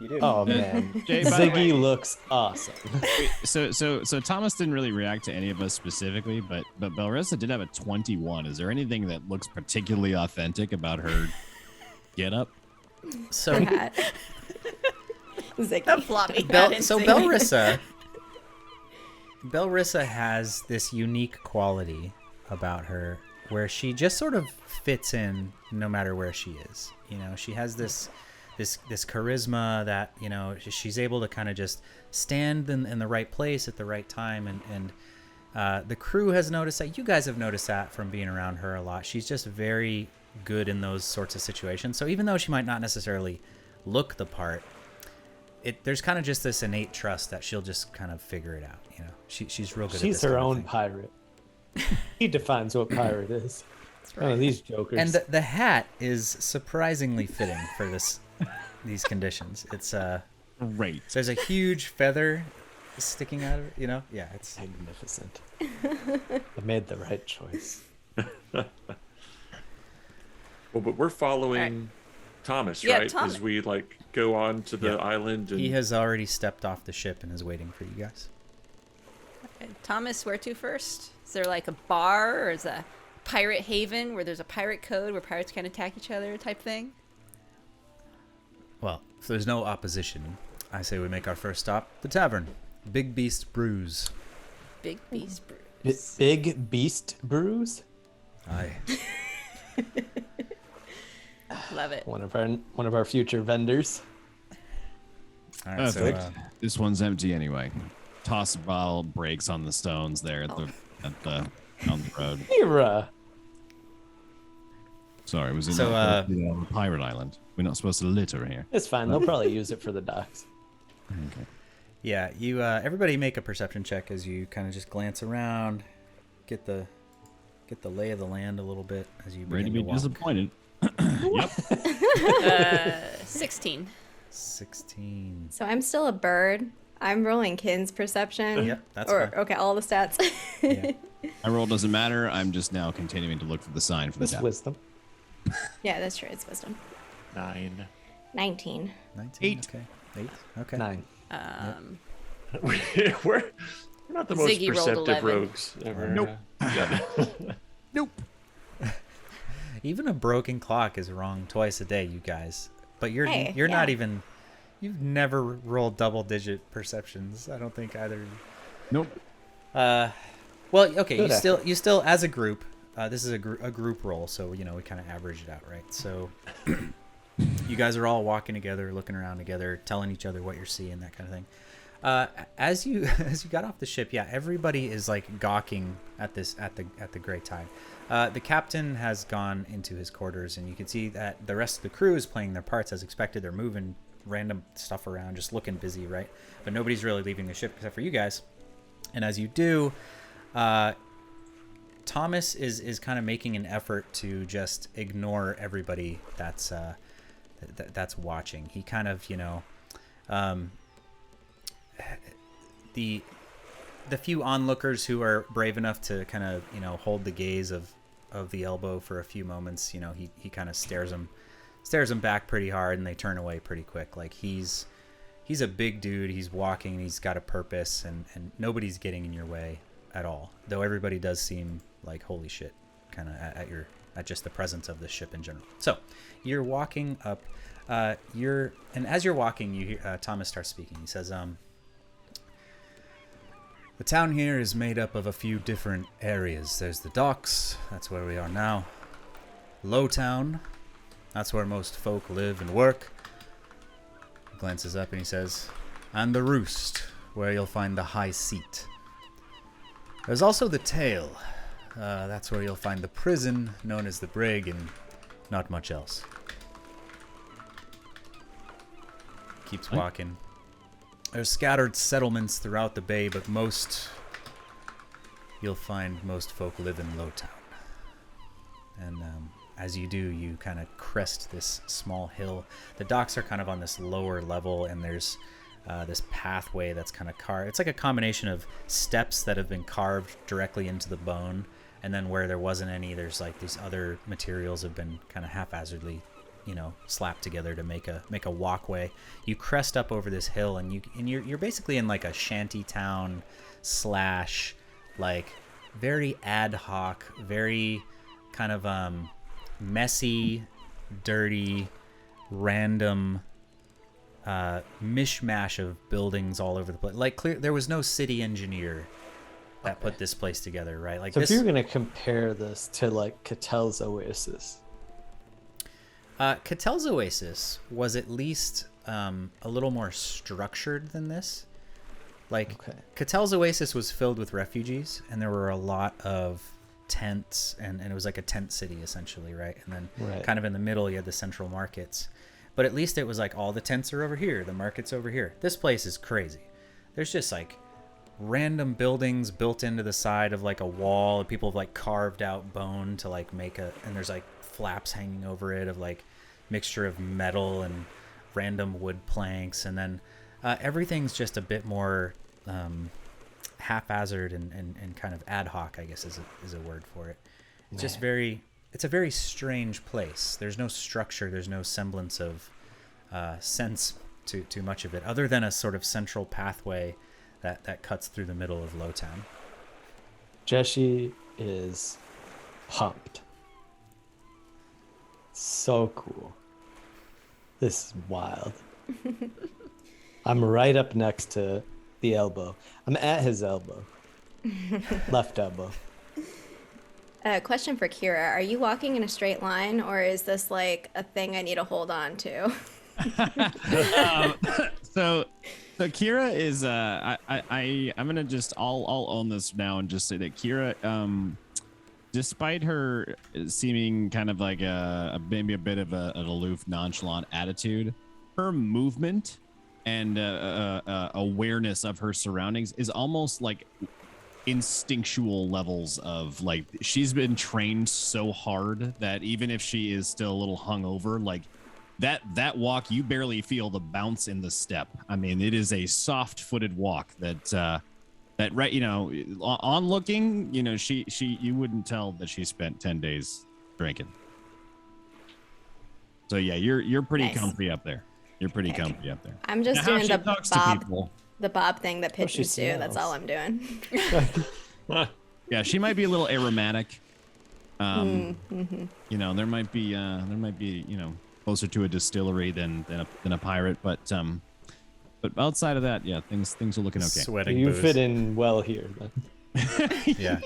You do. Oh man, Jay, by the way- Ziggy looks awesome. So Thomas didn't really react to any of us specifically, but Bellarisa did have a 21. Is there anything that looks particularly authentic about her get up? So Hat. Ziggy. The floppy hat and So thing. Bellarisa has this unique quality about her where she just sort of fits in no matter where she is. You know, she has this charisma that, you know, she's able to kind of just stand in the right place at the right time, and the crew has noticed that. You guys have noticed that from being around her a lot. She's just very good in those sorts of situations. So even though she might not necessarily look the part, there's kind of just this innate trust that she'll just kind of figure it out. You know, she's real good. She's at this her kind of own thing. pirate. He defines what pirate is. Oh, these jokers. And the hat is surprisingly fitting for these conditions. It's Great. there's a huge feather sticking out of it. You know, yeah, it's Magnificent. I made the right choice. Well, but we're following Thomas, Yeah, right? Thomas. As we like go on to the Yeah. island, and he has already stepped off the ship and is waiting for you guys. Thomas, where to first? Is there like a bar or is a pirate haven where there's a pirate code where pirates can attack each other type thing? Well, if there's no opposition, I say we make our first stop, the tavern, Big Beast Brews. Big Beast Brews. Big Beast Brews? Aye. Love it. One of our future vendors. All right, so Perfect. This one's empty anyway. Toss a bottle, breaks on the stones there at the on the road. Mira. Sorry, it was in So, the pirate island. We're not supposed to litter here. It's fine. They'll probably use it for the docks. Okay. yeah, you everybody make a perception check as you kind of just glance around, get the lay of the land a little bit as you Ready to begin be to walk. disappointed. Yep. 16. 16. So I'm still a bird. I'm rolling Kin's perception. Yep, that's or fine. okay, all the stats. Yeah. My roll doesn't matter. I'm just now continuing to look for the sign for the It's death. wisdom. Yeah, that's true. It's wisdom. 9. 19. 19. Eight. Okay. 8. Okay. 9. we're not the most Ziggy rolled perceptive 11. rogues ever. Nope. Yeah. Nope. Even a broken clock is wrong twice a day, you guys. But you're Hey, not yeah. even. You've never rolled double-digit perceptions. I don't think either. Nope. Well, okay. Good You still as a group. This is a group roll, so we kind of average it out, right? So you guys are all walking together, looking around together, telling each other what you're seeing, that kind of thing. As you got off the ship, yeah, everybody is like gawking at the great tide. The captain has gone into his quarters, and you can see that the rest of the crew is playing their parts as expected. They're moving random stuff around, just looking busy, right? But nobody's really leaving the ship except for you guys. And as you do, Thomas is kind of making an effort to just ignore everybody that's watching. He kind of, the few onlookers who are brave enough to kind of, hold the gaze of the elbow for a few moments, he kind of stares them back pretty hard, and they turn away pretty quick. Like he's a big dude. He's walking. He's got a purpose, and nobody's getting in your way at all. Though everybody does seem like holy shit, kind of at just the presence of the ship in general. So you're walking up. And as you're walking, you hear Thomas starts speaking. He says, "The town here is made up of a few different areas. There's the docks. That's where we are now. Lowtown. That's where most folk live and work." He glances up and he says, "And the Roost, where you'll find the high seat. There's also the Tail. That's where you'll find the prison, known as the Brig, and not much else." Keeps walking. There's scattered settlements throughout the bay, but you'll find most folk live in Lowtown. And as you do, you kind of crest this small hill. The docks are kind of on this lower level, and there's this pathway that's kind of carved. It's like a combination of steps that have been carved directly into the bone, and then where there wasn't any, there's like these other materials have been kind of haphazardly, slapped together to make a walkway. You crest up over this hill, and you're basically in like a shanty town / like very ad hoc, very kind of messy, dirty, random mishmash of buildings all over the place. Like there was no city engineer that put this place together, right? Like So this. if you're gonna compare this to like Catel's Oasis, Catel's Oasis was at least a little more structured than this. Like Okay. Catel's Oasis was filled with refugees, and there were a lot of tents, and it was like a tent city essentially, right? And then Right. kind of in the middle you had the central markets. But at least it was like all the tents are over here, the market's over here. This place is crazy. There's just like random buildings built into the side of like a wall. People have like carved out bone to like make and there's like flaps hanging over it of like mixture of metal and random wood planks. And then everything's just a bit more haphazard and kind of ad hoc, I guess is a word for it. It's just Man. it's a very strange place. There's no structure. There's no semblance of sense to much of it, other than a sort of central pathway that cuts through the middle of Lowtown. Jessie is pumped. So cool. This is wild. I'm right up next to the elbow. I'm at his elbow. Left elbow. Question for Kira. Are you walking in a straight line, or is this like a thing I need to hold on to? So Kira is I'm gonna just I'll own this now and just say that Kira, despite her seeming kind of like maybe a bit of an aloof, nonchalant attitude, her movement and awareness of her surroundings is almost like instinctual levels of, like, she's been trained so hard that even if she is still a little hungover, like that walk, you barely feel the bounce in the step. I mean, it is a soft-footed walk that right, you know, on looking, you know, she you wouldn't tell that she spent 10 days drinking. So yeah, you're pretty Nice. comfy up there. You're pretty comfy up there. I'm just Now, how doing she the talks to bob, people. the bob thing that she pigeons do. That's smells. all I'm doing. Yeah, she might be a little aromatic. Mm-hmm. You know, there might be you know, closer to a distillery than a pirate, but outside of that, yeah, things are looking okay. Sweating You booze. fit in well here. Then. Yeah.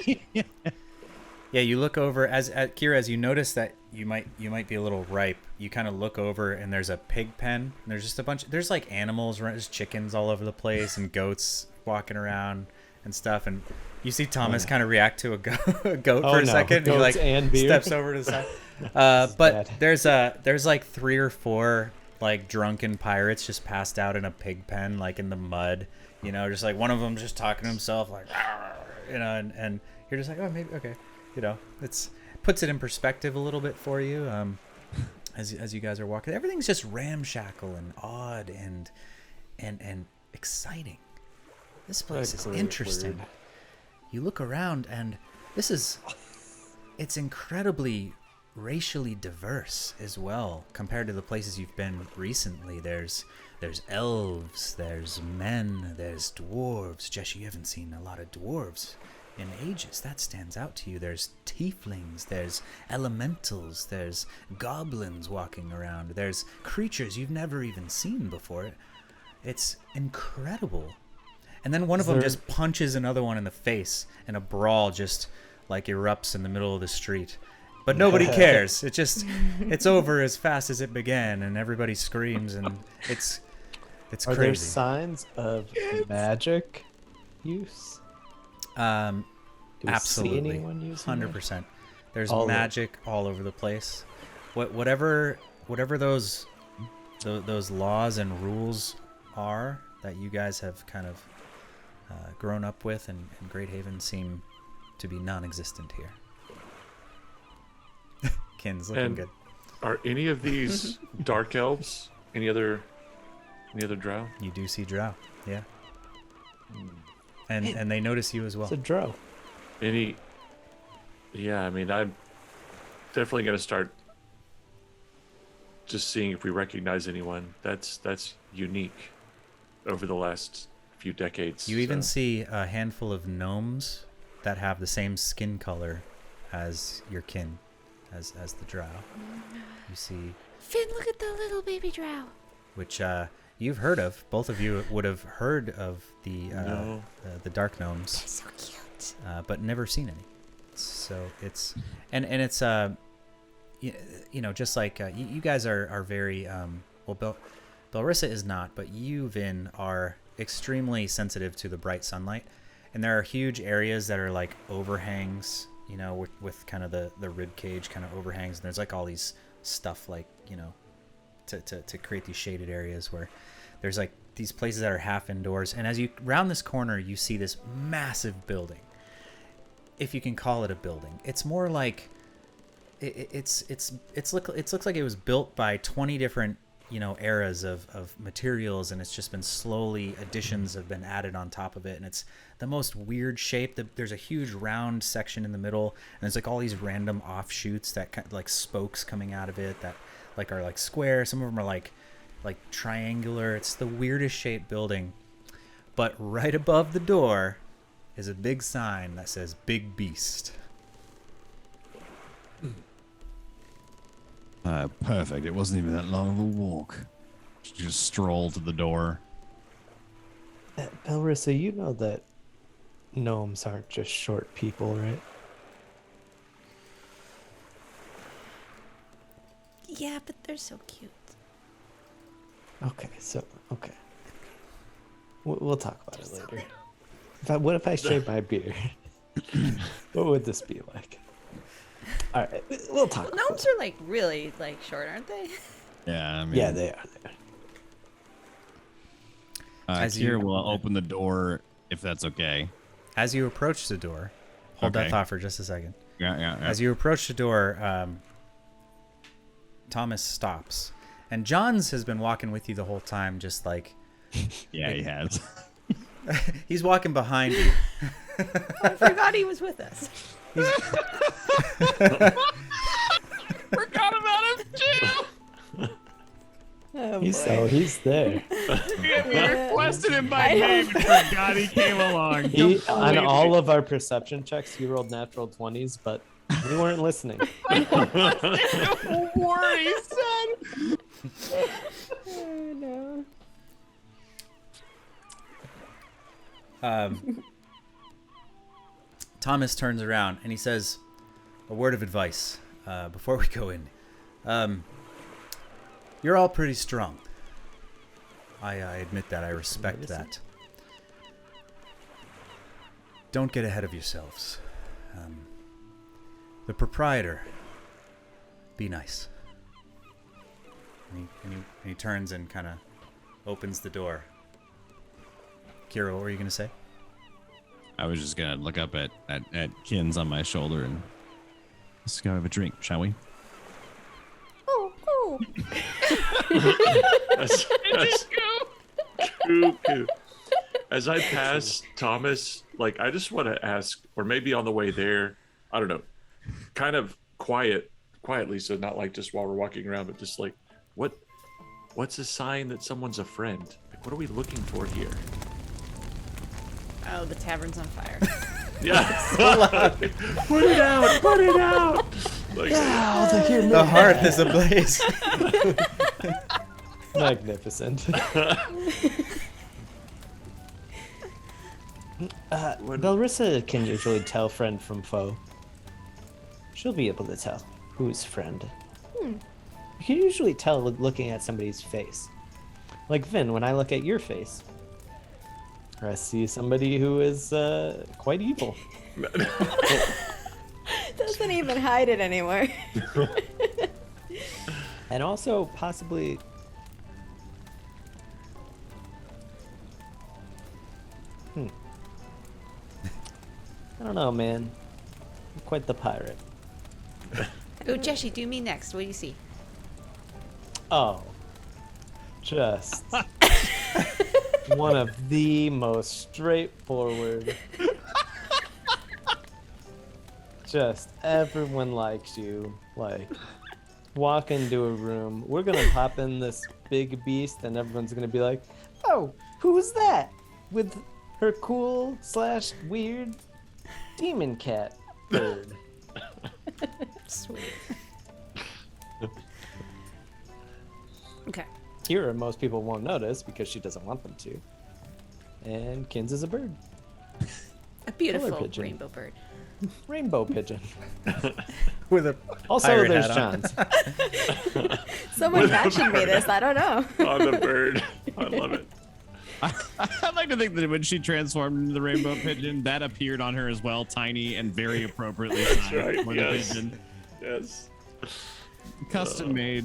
Yeah, you look over as at Kira, as you notice that you might be a little ripe. You kind of look over and there's a pig pen. And there's just a bunch. There's like animals, there's chickens all over the place and goats walking around and stuff. And you see Thomas kind of react to a goat Oh, for a no. second. And he like Goats and beer? steps over to the side. But bad. there's like 3 or 4 like drunken pirates just passed out in a pig pen, like in the mud. You know, just like one of them just talking to himself, like, you know, and you're just like, oh, maybe okay. You know, it's puts it in perspective a little bit for you as you guys are walking. Everything's just ramshackle and odd and exciting. This place is Agreed, interesting. agreed. You look around and it's incredibly racially diverse as well compared to the places you've been recently. There's elves, there's men, there's dwarves. Jess, you haven't seen a lot of dwarves in ages. That stands out to you. There's tieflings, there's elementals, there's goblins walking around, there's creatures you've never even seen before. It's incredible. And then one of them just punches another one in the face and a brawl just like erupts in the middle of the street. But nobody cares. It's over as fast as it began and everybody screams and it's Are crazy. there signs of magic use? Do we Absolutely, see anyone using it? 100%. There's All of it. magic all over the place. Whatever those laws and rules are that you guys have kind of grown up with in Great Haven seem to be non-existent here. Kin's looking And good. are any of these dark elves? Any other drow? You do see drow, yeah. And they notice you as well. It's a drow. Any? Yeah, I mean, I'm definitely gonna start just seeing if we recognize anyone. That's unique over the last few decades. You even so. see a handful of gnomes that have the same skin color as your kin, as the drow. You see, Finn, look at the little baby drow. which you've heard of. Both of you would have heard of the No. the dark gnomes, So cute. but never seen any. So it's and it's you know, just like you guys are very Bellarisa is not, but you, Vin, are extremely sensitive to the bright sunlight, and there are huge areas that are like overhangs, you know, with kind of the rib cage kind of overhangs, and there's like all these stuff like, you know, to create these shaded areas where there's like these places that are half indoors, and as you round this corner, you see this massive building. If you can call it a building, it's more like it looks like it was built by 20 different eras of materials, and it's just been slowly additions have been added on top of it, and it's the most weird shape. There's a huge round section in the middle, and there's like all these random offshoots that kind of like spokes coming out of it that like are like square. Some of them are like triangular. It's the weirdest shaped building. But right above the door is a big sign that says Big Beast. Perfect. It wasn't even that long of a walk. Just stroll to the door. Bellarisa, you know that gnomes aren't just short people, right? Yeah, but they're so cute. Okay. We'll talk about it later. What if I shave my beard? What would this be like? All right, we'll talk. Gnomes are like really like short, aren't they? Yeah, I mean, Yeah, they are. As Kira you- will open the door if that's okay. As you approach the door, hold that Okay. thought for just a second. Yeah. As you approach the door, Thomas stops, and Johns has been walking with you the whole time, just like Yeah, he has. he's walking behind you. I forgot he was with us. Forgot about him too. Oh, He's boy. there. We requested him by name and forgot he came along. On all of our perception checks, he rolled natural 20s, but we weren't listening. What he said. Oh, no. Thomas turns around and he says, "A word of advice before we go in. You're all pretty strong. I admit that. I respect that. Don't get ahead of yourselves. The proprietor, be nice." And he turns and kind of opens the door. Kira, what were you going to say? I was just gonna look up at Kin's on my shoulder and let's go have a drink, shall we? Oh. As I pass Thomas, like I just want to ask, or maybe on the way there, I don't know, kind of quietly, so not like just while we're walking around, but just like, what's a sign that someone's a friend? Like, what are we looking for here? Oh, the tavern's on fire. Yeah. Put it out! Put it out! Like, The hearth is ablaze. Magnificent. Bellarisa can usually tell friend from foe. She'll be able to tell who's friend. You can usually tell looking at somebody's face. Like Vin, when I look at your face, I see somebody who is quite evil. Doesn't even hide it anymore. And also possibly... I don't know, man. I'm quite the pirate. Oh, Jessie, do me next. What do you see? Oh. Just... one of the most straightforward. Just everyone likes you. Like, walk into a room. We're gonna pop in this big beast, and everyone's gonna be like, "Oh, who's that?" With her cool / weird demon cat bird. Sweet. Okay. Kira, most people won't notice because she doesn't want them to. And Kins is a bird. A beautiful pigeon. rainbow bird. Rainbow pigeon. With a Also, pirate there's hat on. John's. Someone fashioned me this. I don't know. on the bird. I love it. I'd like to think that when she transformed into the rainbow pigeon, that appeared on her as well, tiny and very appropriately sized right, for yes. the pigeon. Yes. Custom made.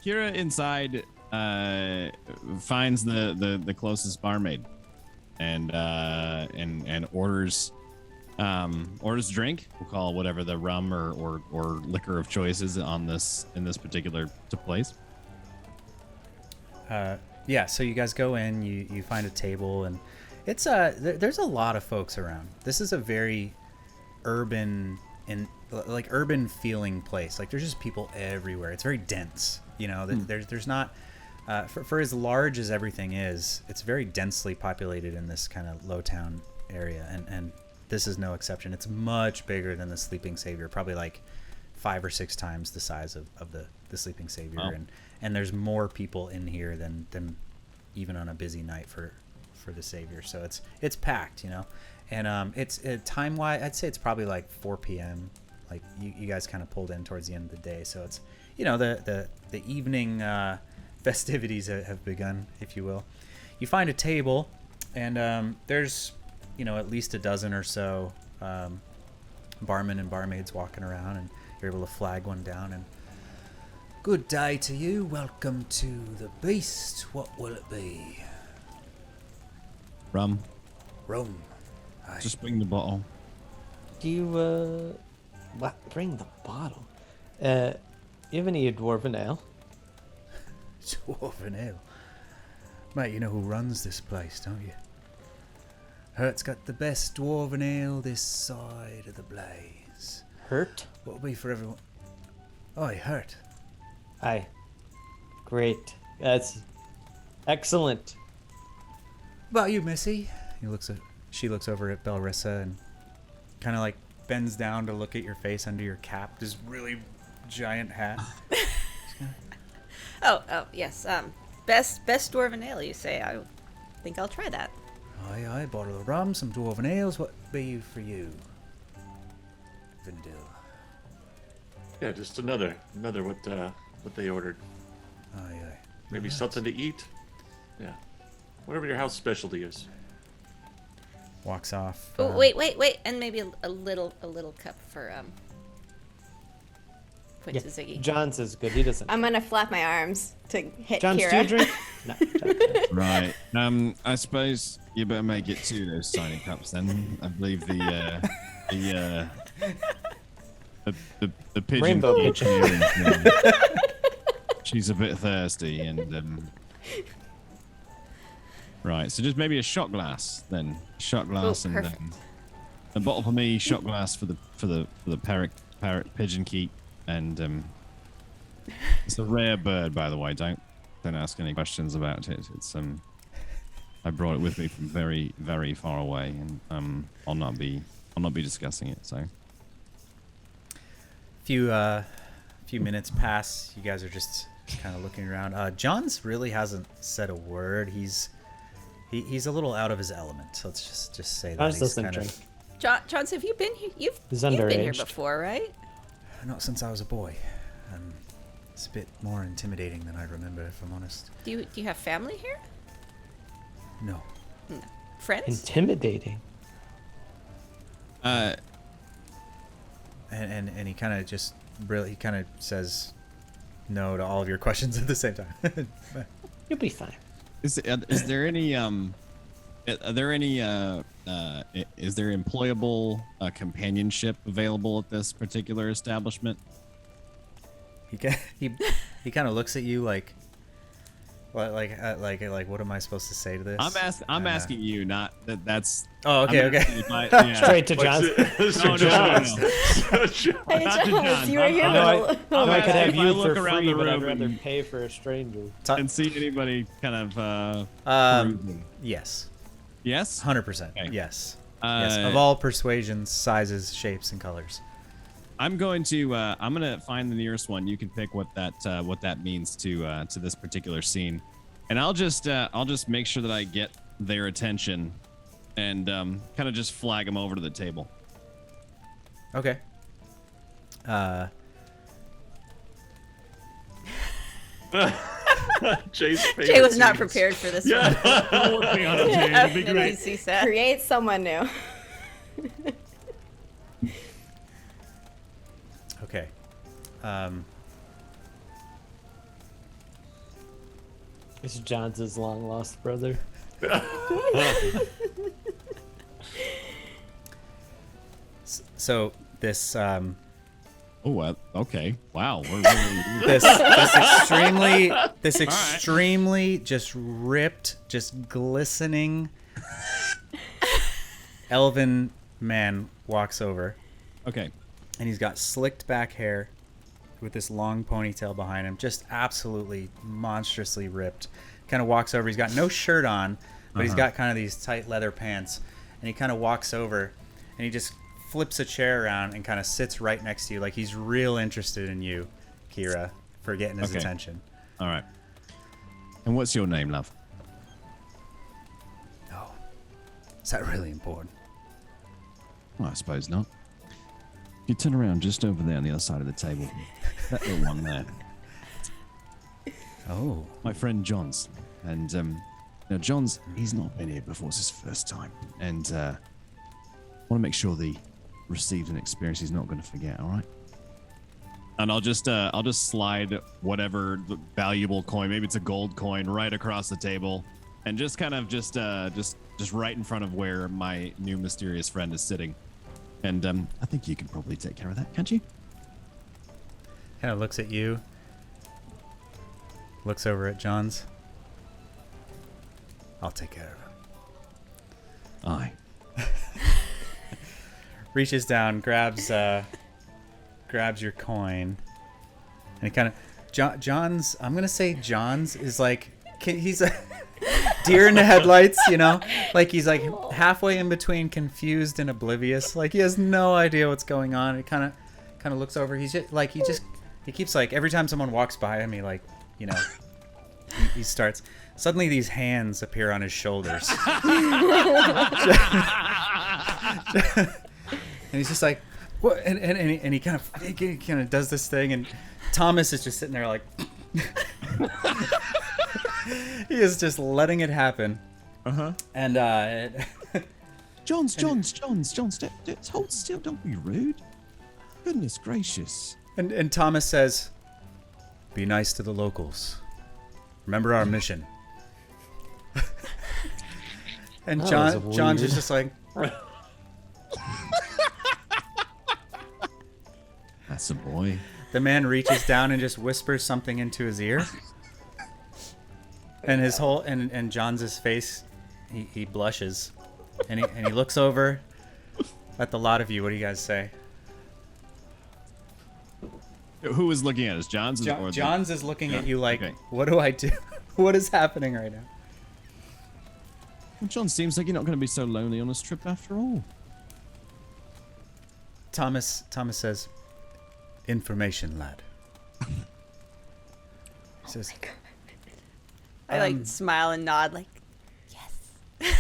Kira inside finds the closest barmaid and orders orders a drink. We'll call whatever the rum or liquor of choice is in this particular place. Yeah, so you guys go in, you find a table, and it's there's a lot of folks around. This is a very urban urban feeling place. Like there's just people everywhere. It's very dense. You know, there's not for as large as everything is, it's very densely populated in this kind of low town area, and this is no exception. It's much bigger than the Sleeping Savior, probably like 5 or 6 times the size of the Sleeping Savior. Wow. And there's more people in here than even on a busy night for the Savior. So it's packed, you know. And it's time wise, I'd say it's probably like 4 p.m. Like you guys kind of pulled in towards the end of the day, so it's, you know, the evening festivities have begun, if you will. You find a table, and there's, you know, at least a dozen or so barmen and barmaids walking around, and you're able to flag one down. And good day to you. Welcome to the Beast. What will it be? Rum. Rum. Aye. Just bring the bottle. Do you, bring the bottle? You have any dwarven ale? Dwarven ale. Mate, you know who runs this place, don't you? Hurt's got the best dwarven ale this side of the blaze. Hurt? What'll be for everyone? Oi, Hurt. Aye. Great. That's excellent. About you, Missy? She looks over at Bellarisa and kind of like bends down to look at your face under your cap. This really giant hat. Oh, yes. Best dwarven ale, you say? I think I'll try that. Aye, bottle of rum, some dwarven ales. What be for you? Vindil. Yeah, just another what they ordered. Aye. Maybe Right. something to eat. Yeah, whatever your house specialty is. Walks off. Oh, wait, and maybe a little cup for point to Ziggy. John's is good. He doesn't. I'm gonna flap my arms to hit John's, Kira. do you drink? No. Right. I suppose you better make it 2 of those tiny cups then. I believe the pigeon. Rainbow pigeon. She's a bit thirsty, and right. So just maybe a shot glass then. Shot glass, and perfect. a bottle for me. Shot glass for the parrot pigeon keep, and it's a rare bird, by the way. Don't ask any questions about it. It's I brought it with me from very, very far away, and I'll not be discussing it. So few minutes pass. You guys are just kind of looking around. John's really hasn't said a word. He's a little out of his element. Let's just say that. John's He's doesn't kind drink. of, John, have you been here? You've He's been here underaged. before, right? not since I was a boy. It's a bit more intimidating than I remember, if I'm honest. Do you have family here? No. No. Friends? Intimidating. And he kind of just really, he kind of says no to all of your questions at the same time. You'll be fine. is there any is there employable companionship available at this particular establishment? He kind of looks at you like what am I supposed to say to this? I'm asking you, not that. That's Oh, okay, I'm okay. asking if yeah. Straight to John's. No, Hey, Not to John, John. you were here. I Oh my could God. have If I you look for around free, the but I'd room rather and- pay for a stranger. and see anybody kind of Yes, yes. 100%. Okay. Yes. Yes, of Uh, all persuasions, sizes, shapes, and colors. I'm going to find the nearest one. You can pick what that means to this particular scene, and I'll just make sure that I get their attention, and kind of just flag them over to the table. Okay. Jay's Jay was not favorite prepared for this Yeah. I'm working on it, Jay. It'll be one. great. NPC set. Create someone new. Okay. It's John's long lost brother. So this Okay. Wow. this extremely just ripped, just glistening elven man walks over, Okay. and he's got slicked back hair with this long ponytail behind him, just absolutely monstrously ripped. Kind of walks over. He's got no shirt on, but he's got kind of these tight leather pants, and he kind of walks over, and he just flips a chair around and kind of sits right next to you, like he's real interested in you, Kira, for getting his attention. All right. And what's your name, love? Oh, is that really important? Well, I suppose not. If you turn around just over there on the other side of the table, that little one there. Oh, My friend John's. And now John's, he's not been here before. It's his first time. And I want to make sure that he received an experience he's not going to forget, all right? And I'll just slide whatever valuable coin, maybe it's a gold coin, right across the table, and just kind of just right in front of where my new mysterious friend is sitting. And I think you can probably take care of that, can't you? kind of looks at you, looks over at John's. I'll take care of it. Aye. Reaches down, grabs your coin, and he kind of John's. I'm gonna say John's is like he's a deer in the headlights, you know, like he's like halfway in between confused and oblivious, like he has no idea what's going on. He kind of looks over. He's just like he keeps like every time someone walks by him, he like, you know, he starts. Suddenly these hands appear on his shoulders. And he's just like, what? And he kind of does this thing, and Thomas is just sitting there like, he is just letting it happen. And Johns, hold still, don't be rude. Goodness gracious. and Thomas says, "Be nice to the locals. Remember our mission." And John's is just like, That's a boy. the man reaches down and just whispers something into his ear. And his whole and John's face, he blushes, and he looks over at the lot of you. What do you guys say? Who is looking at us? John's? John's is looking at you like, okay. What do I do? What is happening right now? Well, John, seems like you're not going to be so lonely on this trip after all. Thomas says, "Information, lad." He says, I like smile and nod, like, yes.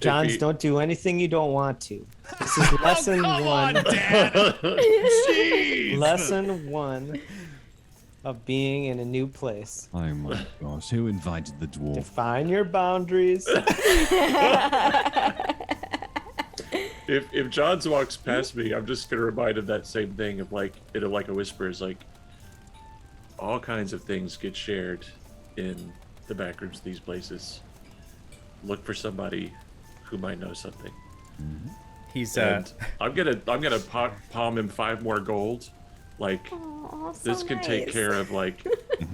Johns, don't do anything you don't want to. This is lesson one. Dad. Jeez. Lesson one of being in a new place. Oh my gosh, who invited the dwarf? Define your boundaries. If Johns walks past me, I'm just gonna remind him that same thing of like a whisper is like all kinds of things get shared in the back rooms of these places. Look for somebody who might know something. he's And I'm gonna palm him 5 more gold. Like Aw, so this can take nice. care of like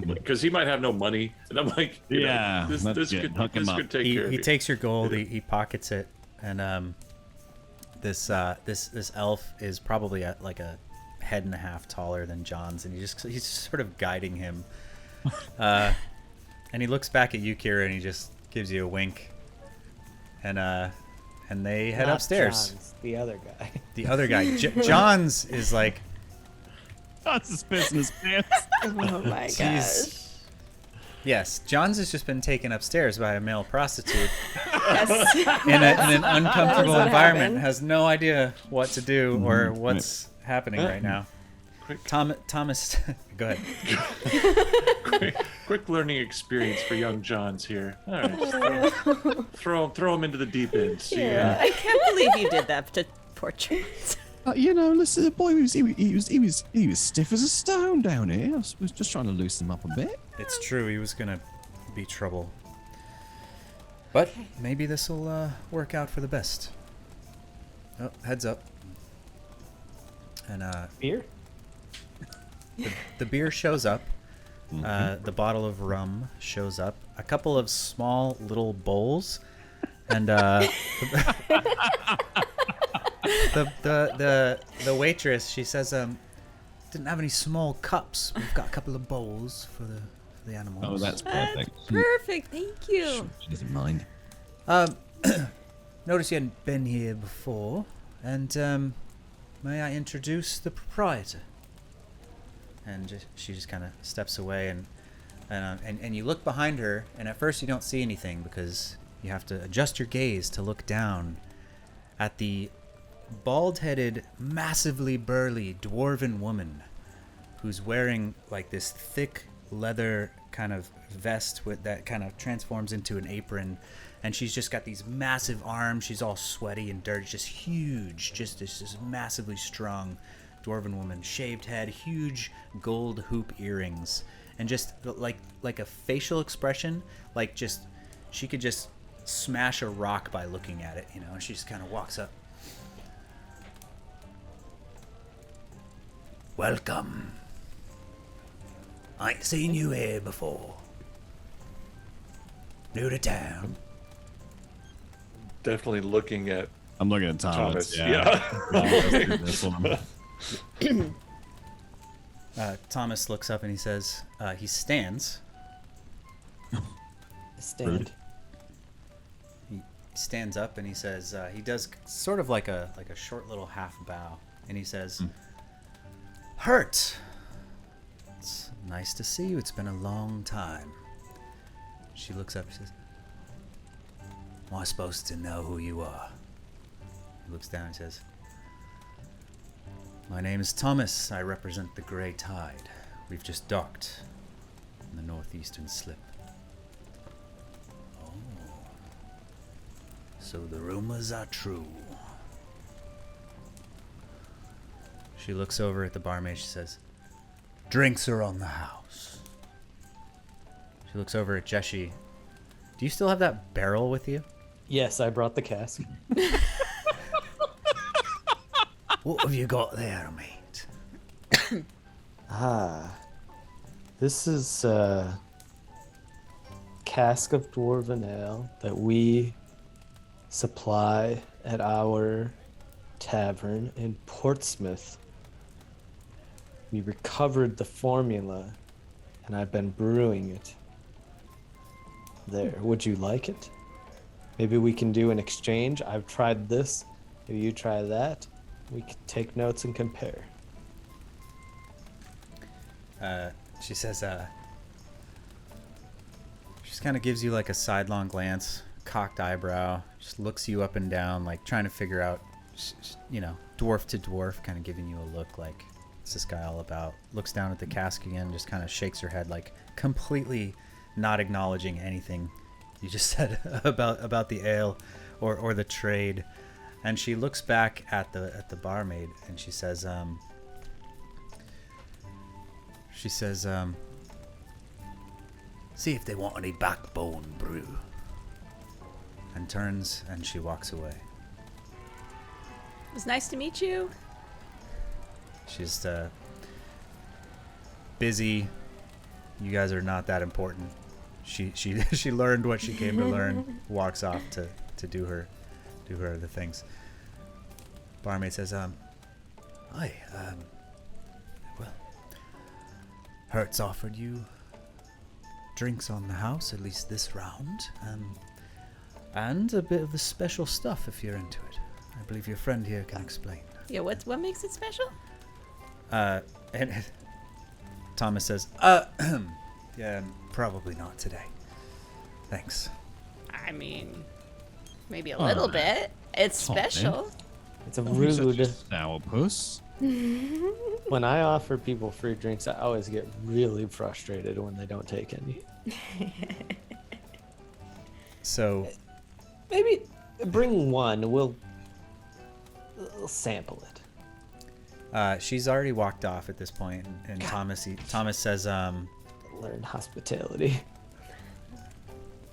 because he might have no money, and I'm like, you know, Yeah, this let's get- hook him this up. could take care of he you. takes your gold, he pockets it, and this elf is probably at like a head and a half taller than John's, and he's just sort of guiding him, and he looks back at you, Kira, and he just gives you a wink, and they head Not upstairs. Johns, the other guy. The other guy, John's, is like, That's his business, man. Oh my gosh. he's yes, John's has just been taken upstairs by a male prostitute Yes. in an uncomfortable what environment, happened. has no idea what to do or what's happening right now. Quick. Thomas, go ahead. Quick learning experience for young Johns here. All right, throw him into the deep end. See, I can't believe you did that to poor Charles. You know, listen, the boy he was stiff as a stone down here. I was just trying to loosen him up a bit. It's true, he was gonna be trouble, but maybe this will work out for the best. Oh, heads up. And Beer? the beer shows up. The bottle of rum shows up. A couple of small little bowls, and the waitress, she says, didn't have any small cups. We've got a couple of bowls for the animals. Oh, that's perfect. Perfect. Thank you. She doesn't mind. Notice you hadn't been here before, and may I introduce the proprietor? And she just kind of steps away, and you look behind her, and at first you don't see anything because you have to adjust your gaze to look down at the bald-headed, massively burly dwarven woman who's wearing like this thick leather kind of vest with that kind of transforms into an apron, and she's just got these massive arms. She's all sweaty and dirty, just huge, just this massively strong dwarven woman, shaved head, huge gold hoop earrings, and just like a facial expression, like just she could just smash a rock by looking at it, you know. And she just kind of walks up. Welcome. I ain't seen you here before. New to town. Definitely looking at I'm looking at Thomas. Yeah. This one. Thomas looks up and he says, he stands. Stand. He stands up and he says, he does sort of like a short little half bow, and he says, Hurt. It's nice to see you. It's been a long time. She looks up and says, am I supposed to know who you are? He looks down and says, my name is Thomas. I represent the Grey Tide. We've just docked in the northeastern slip. Oh. So the rumors are true. She looks over at the barmaid. She says, drinks are on the house. She looks over at Jeshi. Do you still have that barrel with you? Yes, I brought the cask. What have you got there, mate? This is a cask of dwarven ale that we supply at our tavern in Portsmouth. We recovered the formula, and I've been brewing it there. Would you like it? Maybe we can do an exchange. I've tried this. Maybe you try that. We can take notes and compare. She says, she just kind of gives you like a sidelong glance, cocked eyebrow, just looks you up and down, like trying to figure out, you know, dwarf to dwarf, kind of giving you a look like, what's this guy all about? Looks down at the cask again, just kind of shakes her head, like completely not acknowledging anything you just said about the ale or the trade. And she looks back at the barmaid and she says, see if they want any backbone brew. And turns and she walks away. It was nice to meet you. She's busy. You guys are not that important. She learned what she came to learn. Walks off to do her other things. Barmaid says, hi, well, Hertz offered you drinks on the house, at least this round, and a bit of the special stuff if you're into it. I believe your friend here can explain. Yeah, what makes it special? And Thomas says, yeah, probably not today. Thanks. I mean, maybe a little bit. It's special. It's a rude. Sourpuss. When I offer people free drinks, I always get really frustrated when they don't take any. So Maybe bring one. We'll sample it. she's already walked off at this point, and Thomas says, Learn hospitality.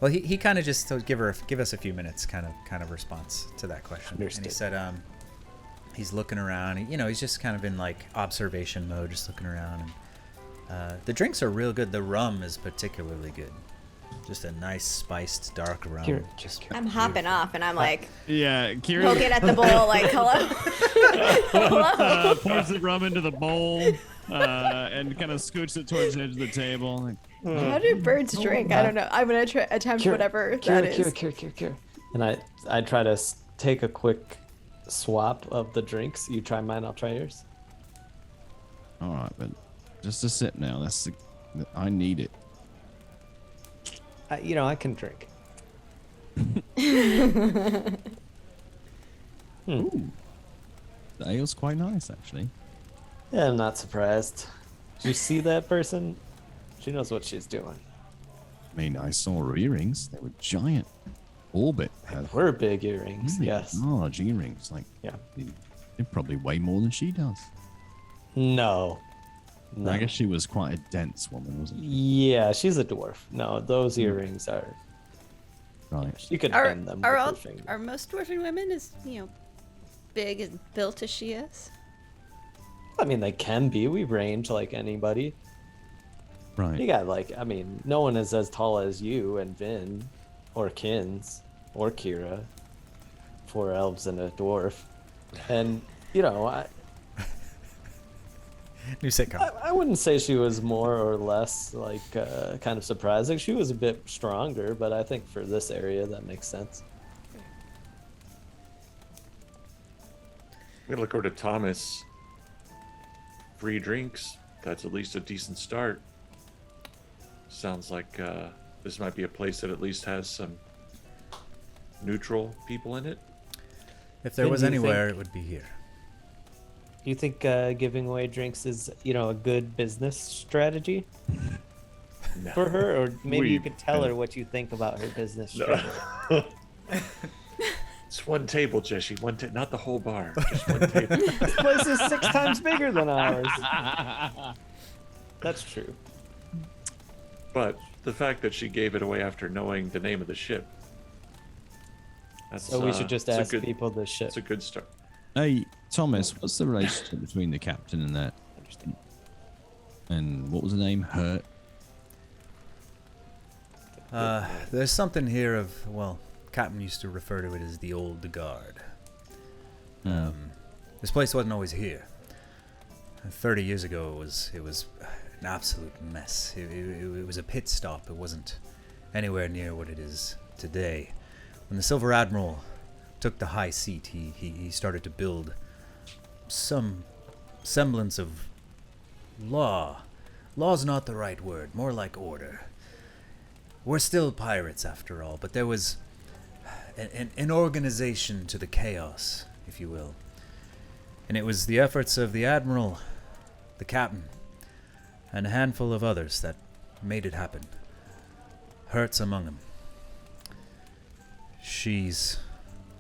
well, he kind of just give us a few minutes kind of response to that question. And he Understood. said, He's looking around. He's just kind of in like observation mode, just looking around. And the drinks are real good. The rum is particularly good. Just a nice spiced dark rum. I'm hopping off, and I'm like, Yeah, Kira poking at the bowl, like, hello, hello. pours the rum into the bowl and kind of scoots it towards the edge of the table. Like, How do birds drink? I don't know. I'm gonna attempt whatever that is. Cure. And I try to take a quick swap of the drinks. You try mine, I'll try yours. all right, but just a sip now. I need it. I can drink. Ooh, the ale's quite nice, actually. Yeah, I'm not surprised. Did you see that person? She knows what she's doing. I mean, I saw her earrings. They were giant. Orbit had We're big earrings, really yes. large earrings. Like, Yeah. they probably weigh more than she does. No. I guess she was quite a dense woman, wasn't she? Yeah, she's a dwarf. No, those earrings are. Right. You could Are bend them with your finger. are most dwarven women as big and built as she is? I mean, they can be. We range like anybody. You Right. got no one is as tall as you and Vin, or Kins, or Kira. 4 elves and a dwarf, and New sitcom. I wouldn't say she was more or less kind of surprising. She was a bit stronger, but I think for this area that makes sense. I'm gonna look over to Thomas. Free drinks. That's at least a decent start. Sounds like this might be a place that at least has some neutral people in it. If there Then was do you anywhere, think- it would be here. Do you think giving away drinks is a good business strategy No. for her, or maybe you We- could tell her what you think about her business strategy? It's one table, Jesse. Not the whole bar. Just one table. This place is 6 times bigger than ours. That's true. But the fact that she gave it away after knowing the name of the ship. That's, So we should just it's a ask good- people the shit. It's a good start. Hey, Thomas, what's the relationship between the captain and that? And what was the name? Hurt? There's something here of, well, Captain used to refer to it as the old guard. This place wasn't always here. 30 years ago, it was an absolute mess. It was a pit stop. It wasn't anywhere near what it is today. When the Silver Admiral took the high seat, he started to build some semblance of law. Law's not the right word, more like order. We're still pirates after all, but there was an organization to the chaos, if you will. And it was the efforts of the Admiral, the Captain, and a handful of others that made it happen. Hurt's among them. She's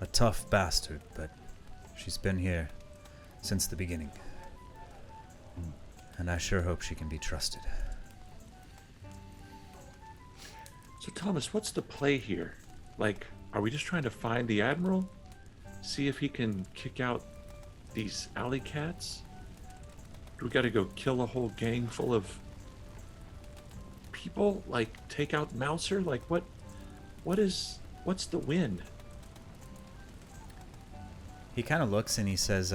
a tough bastard, but she's been here since the beginning. And I sure hope she can be trusted. So Thomas, what's the play here? Like, are we just trying to find the Admiral? See if he can kick out these alley cats? Do we gotta go kill a whole gang full of people? Like, take out Mouser? Like, what's the win? He kind of looks and he says,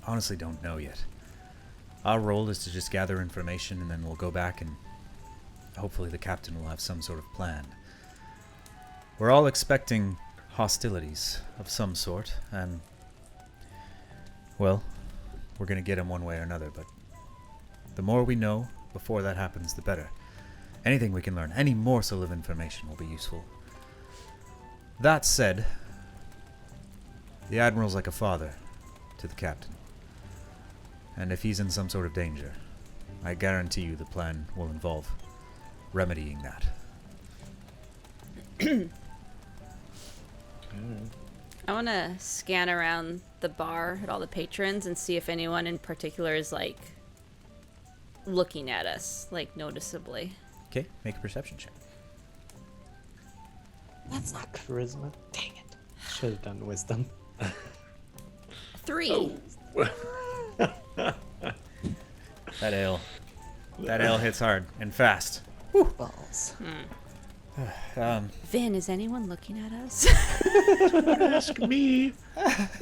honestly don't know yet. Our role is to just gather information and then we'll go back and hopefully the captain will have some sort of plan. We're all expecting hostilities of some sort and, well, we're going to get them one way or another, but the more we know before that happens, the better. Anything we can learn, any morsel of information will be useful. That said, the Admiral's like a father to the captain. And if he's in some sort of danger, I guarantee you the plan will involve remedying that. I want to scan around the bar at all the patrons and see if anyone in particular is like looking at us, like noticeably. Okay, make a perception check. That's not charisma. Dang it. Should have done wisdom. 3. That ale hits hard and fast. Balls. Vin, is anyone looking at us? Ask me.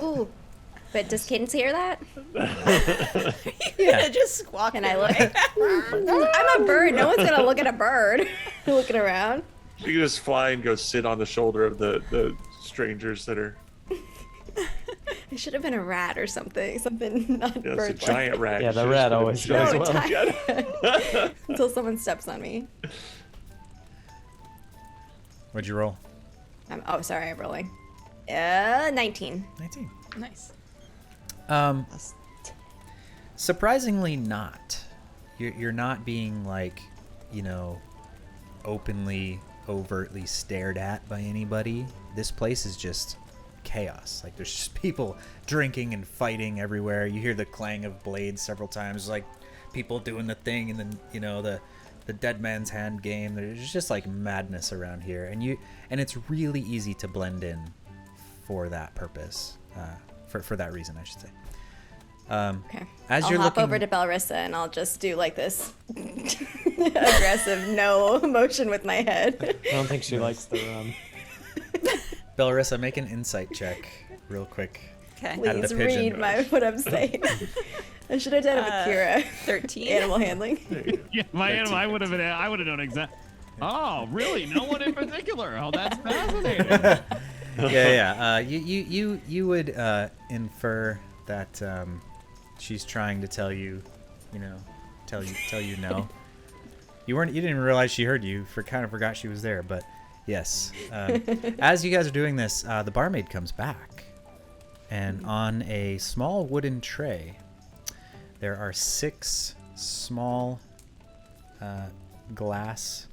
Ooh. But does Cadence hear that? Yeah. Just squawk. Can I look? I'm a bird. No one's gonna look at a bird looking around. You can just fly and go sit on the shoulder of the strangers that are. I should have been a rat or something. Something not Yeah, bird. it's a giant rat. Yeah, You the should rat just put a always giant goes well. rat. Until someone steps on me. What'd you roll? Oh, sorry, I'm rolling. 19. 19. Nice. Surprisingly not. You're not being like, openly, overtly stared at by anybody. This place is just chaos. Like there's just people drinking and fighting everywhere. You hear the clang of blades several times, like people doing the thing, and then the dead man's hand game. There's just like madness around here, and it's really easy to blend in for that purpose. For that reason, I should say. Okay. As I'll you're hop looking over to Bellarisa and I'll just do like this aggressive no motion with my head. I don't think she likes the rum. Bellarisa, make an insight check real quick. Okay. At the Please pigeon. read what I'm saying. I should have done it with Kira. 13. Animal handling. Yeah, I would have known exactly. Oh, really? No one in particular. Oh, that's fascinating. Yeah. You would infer that she's trying to tell you, tell you no. You didn't even realize she heard you. Kind of forgot she was there, but yes. As you guys are doing this, the barmaid comes back, and on a small wooden tray, there are 6 small glass.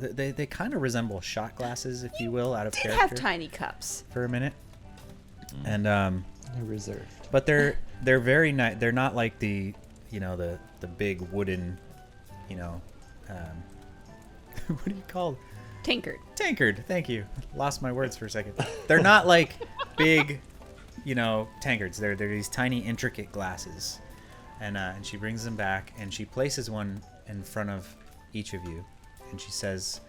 They kind of resemble shot glasses, if you will, out of Did character. have tiny cups. For a minute, and They're reserved. but they're very nice. They're not like the big wooden, what do you call tankard? Thank you. Lost my words for a second. They're not like big, tankards. They're these tiny intricate glasses, and she brings them back and she places one in front of each of you, and she says,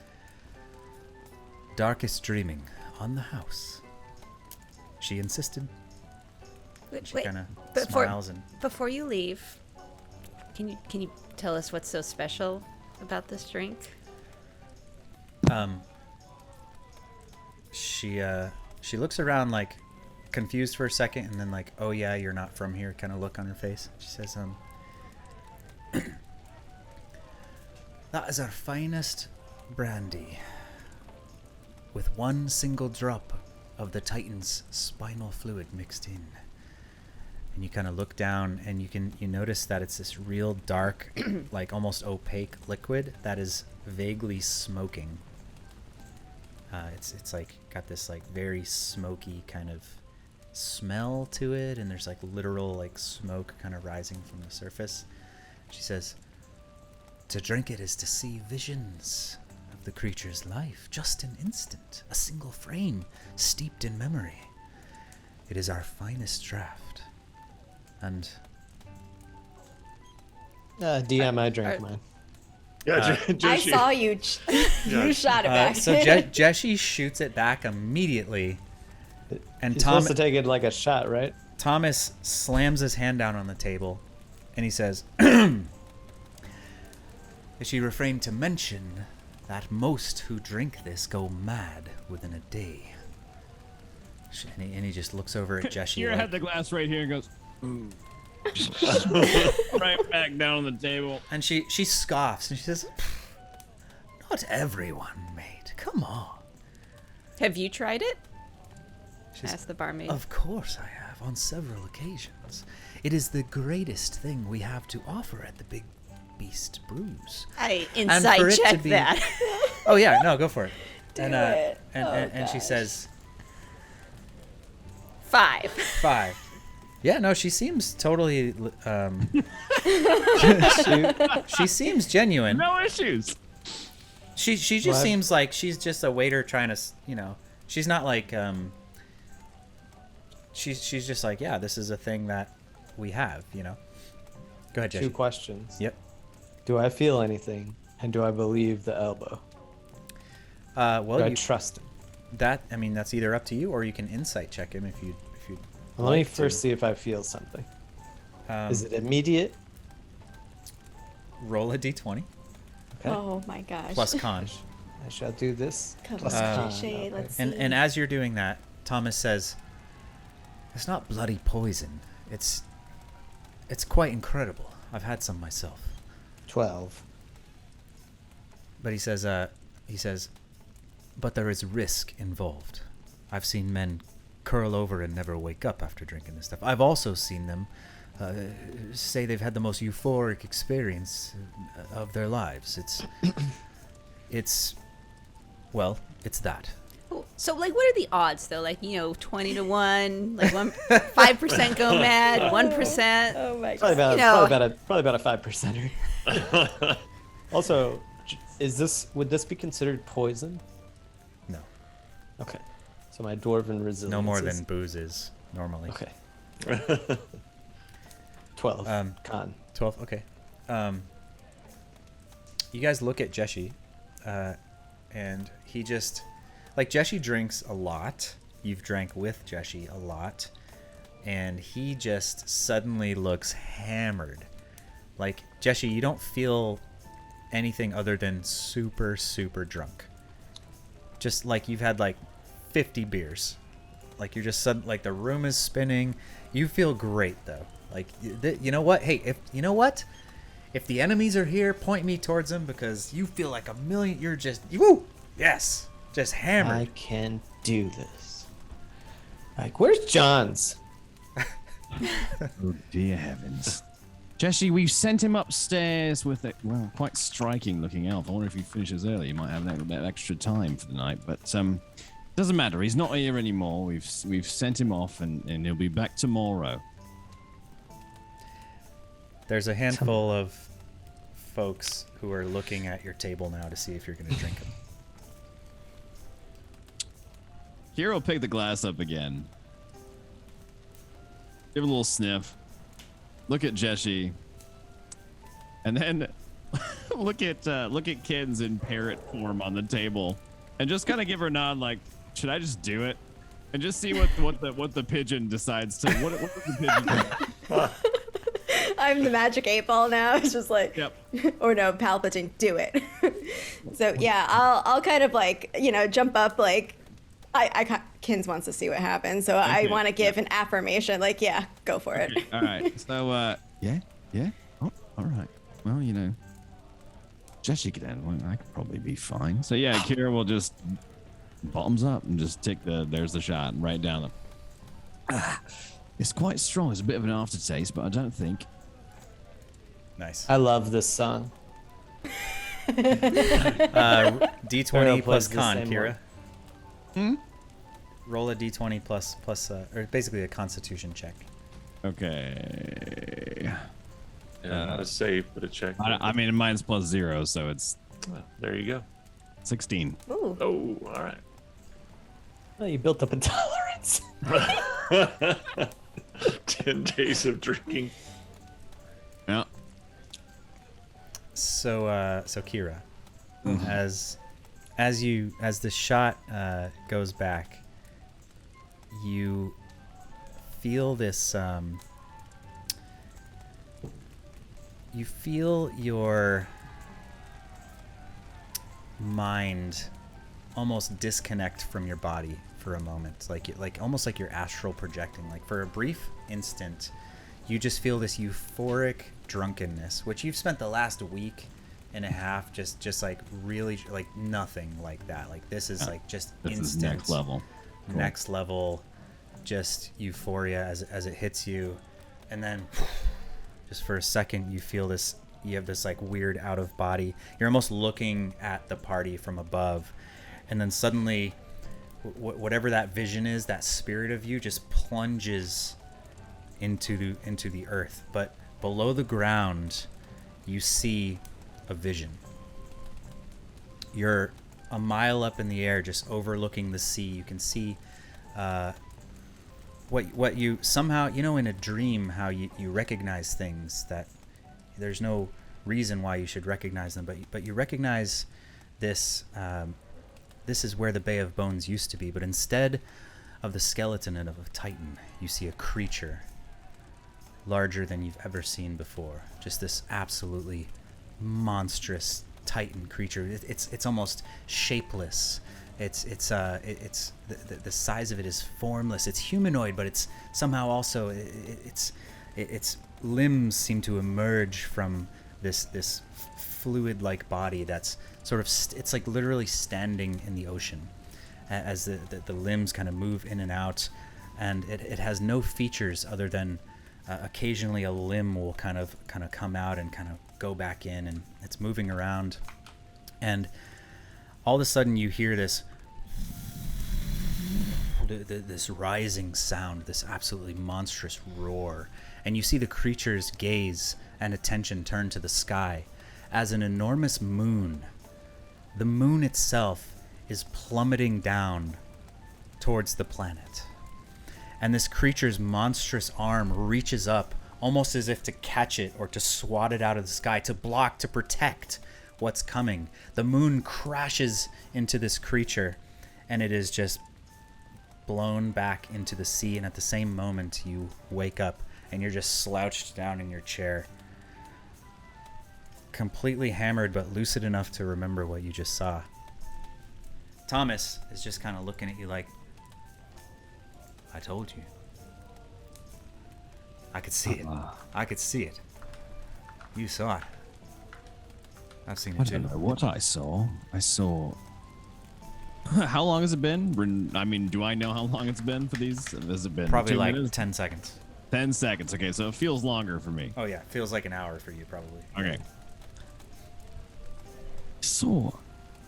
"Darkest dreaming on the house." She insisted. She kind of smiles and Before you leave, can you tell us what's so special about this drink? she looks around like confused for a second, and then like, "Oh yeah, you're not from here," kind of look on her face. She says, "That is our finest brandy, with one single drop of the Titan's spinal fluid mixed in." And you kind of look down, and you notice that it's this real dark, like almost opaque liquid that is vaguely smoking. It's like got this like very smoky kind of smell to it, and there's like literal like smoke kind of rising from the surface. She says, "To drink it is to see visions of the creature's life, just an instant, a single frame steeped in memory. It is our finest draft." And DM, I drank mine. Yeah, I Joshi. saw you. You shot it back. so Jessie shoots it back immediately, and You're supposed to take it like a shot, right? Thomas slams his hand down on the table, and he says, "She refrained to mention that most who drink this go mad within a day." And he just looks over at Jessie. Kira like, had the glass right here and goes, ooh. Right back down on the table. and she scoffs, and she says, "Not everyone, mate. Come on." Have you tried it? She's, Asked the barmaid. "Of course I have, on several occasions. It is the greatest thing we have to offer at the Big Beast Brews." I for insight it to check be- that. Oh yeah, no, go for it. and it. and she gosh. says 5. 5. Yeah, no, she seems totally. She seems genuine. No issues. She just What? seems like she's just a waiter trying to, she's not like she's just like, yeah, this is a thing that we have, you know. Go ahead, Jesse. 2 questions. Yep. Do I feel anything? And do I believe the elbow? Well, Do I you, trust him? that's either up to you, or you can insight check him if you Well, let me like first to. see if I feel something. Um, Is it immediate? roll a d20 Okay. Oh my gosh. plus con. I shall do this. Come plus on, con. Shay, Okay. let's And see. and as you're doing that, Thomas says, "It's not bloody poison. It's quite incredible. I've had some myself." 12. But he says, "But there is risk involved. I've seen men curl over and never wake up after drinking this stuff. I've also seen them say they've had the most euphoric experience of their lives. It's that." Oh, so, like, what are the odds, though? Like, 20 to 1, like 5% go mad, 1%. Oh my Probably god. probably about a 5%er. Also, would this be considered poison? No, Okay. So my dwarven resilience. no more is- than booze is normally. Okay. 12. Con. 12. Okay. You guys look at Jeshi, and he just, like, Jeshi drinks a lot. You've drank with Jeshi a lot, and he just suddenly looks hammered. Like, Jeshi, you don't feel anything other than super, super drunk. Just like you've had like 50 beers. Like, you're just like the room is spinning. You feel great though. Like, you know what? Hey, if the enemies are here, point me towards them, because you feel like a million. You're just, woo, yes, just hammered. I can do this. Like, where's John's? Oh dear heavens. Jeshi, we've sent him upstairs with a, quite striking looking elf. I wonder if he finishes early, he might have a little bit of extra time for the night. But doesn't matter. He's not here anymore. We've sent him off, and he'll be back tomorrow. There's a handful of folks who are looking at your table now to see if you're going to drink them. Hero pick the glass up again. Give it a little sniff. Look at Jeshi. And then look at Kins in parrot form on the table, and just kind of give her a nod, like, should I just do it? And just see what the pigeon decides to. What does the pigeon do? I'm the magic 8-ball now. It's just like, Yep. or no, Palpatine, do it. So yeah, I'll kind of like, jump up, like, Kins wants to see what happens, so I Okay. want to give an affirmation, like, yeah, go for it. All right. So yeah. Oh, all right. Well, Jeshi could handle it. I could probably be fine. So yeah, Kira will just bottoms up and just take there's the shot and right down the. It's quite strong. It's a bit of an aftertaste, but I don't think. Nice. I love this song. D20 Ariel plus plays the con, same Kira. Hmm? Roll a D20 plus, or basically a Constitution check. Okay. Yeah, not a save, but a check. I mean, mine's +0, so it's Well, there you go. 16. Ooh. Oh, all right. Oh, you built up a tolerance. 10 days of drinking. Yeah. So Kira, as the shot goes back, you feel this. You feel your mind almost disconnect from your body for a moment, like almost like you're astral projecting. Like, for a brief instant, you just feel this euphoric drunkenness, which you've spent the last week and a half just like really like nothing like that. Like, this is like just This instant, is next level. Cool. next level, just euphoria as it hits you, and then just for a second you feel this. You have this like weird out of body. You're almost looking at the party from above, and then suddenly, whatever that vision is, that spirit of you just plunges into the earth. But below the ground, you see a vision. You're a mile up in the air, just overlooking the sea. You can see what you somehow, in a dream, how you recognize things that there's no reason why you should recognize them, but you recognize this. This is where the Bay of Bones used to be, but instead of the skeleton of a titan, you see a creature larger than you've ever seen before. Just this absolutely monstrous titan creature. It's almost shapeless. It's the size of it is formless. It's humanoid, but it's somehow also its limbs seem to emerge from this fluid-like body that's sort of it's like literally standing in the ocean as the limbs kind of move in and out, and it has no features other than occasionally a limb will kind of come out and kind of go back in, and it's moving around, and all of a sudden you hear this rising sound, this absolutely monstrous roar, and you see the creature's gaze and attention turn to the sky as an enormous moon. The moon itself is plummeting down towards the planet. And this creature's monstrous arm reaches up, almost as if to catch it or to swat it out of the sky, to block, to protect what's coming. The moon crashes into this creature, and it is just blown back into the sea. And at the same moment, you wake up, and you're just slouched down in your chair, completely hammered, but lucid enough to remember what you just saw. Thomas is just kind of looking at you like, I told you. I could see it. I could see it. You saw it. I've seen I it too. don't know what I saw. I saw. How long has it been? I mean, do I know how long it's been for these? Has it been Probably 2 like minutes? 10 seconds. 10 seconds. Okay, so it feels longer for me. Oh yeah, feels like an hour for you probably. Okay.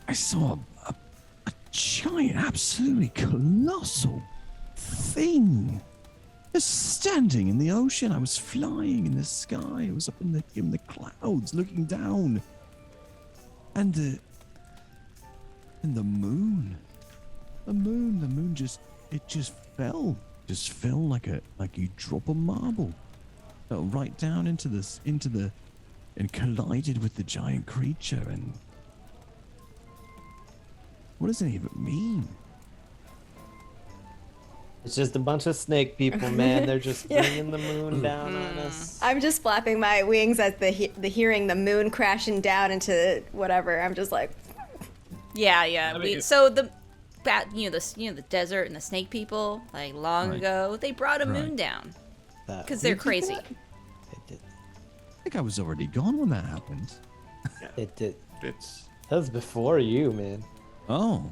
I saw a giant, absolutely colossal thing just standing in the ocean. I was flying in the sky. I was up in the clouds looking down. And the moon just fell like you drop a marble. Fell right down into the and collided with the giant creature. And what does it even mean? It's just a bunch of snake people, man. They're just bringing the moon down on us. I'm just flapping my wings at the hearing the moon crashing down into whatever. I'm just like, Yeah. I mean, So the the desert and the snake people, like long Right. ago, they brought a Right. moon down That- because they're crazy. It did. I think I was already gone when that happened. It did. It's That was before you, man. Oh.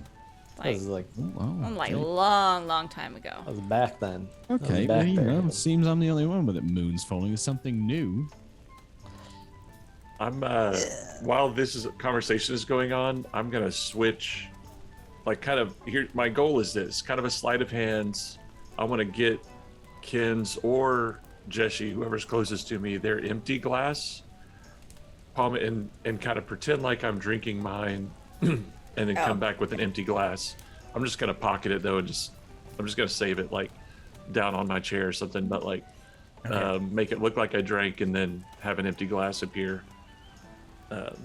That Like, was like, like okay. long time ago. that was back then. That was Okay, back well, you there. know, it seems I'm the only one with it. Moon's falling is something new. I'm while conversation is going on, I'm gonna switch, like kind of here. My goal is this kind of a sleight of hands. I want to get Ken's or Jeshi, whoever's closest to me, their empty glass, palm it and kind of pretend like I'm drinking mine, and then come back with an empty glass. I'm just gonna pocket it though, and I'm just gonna save it like down on my chair or something, but like make it look like I drank and then have an empty glass appear. I'm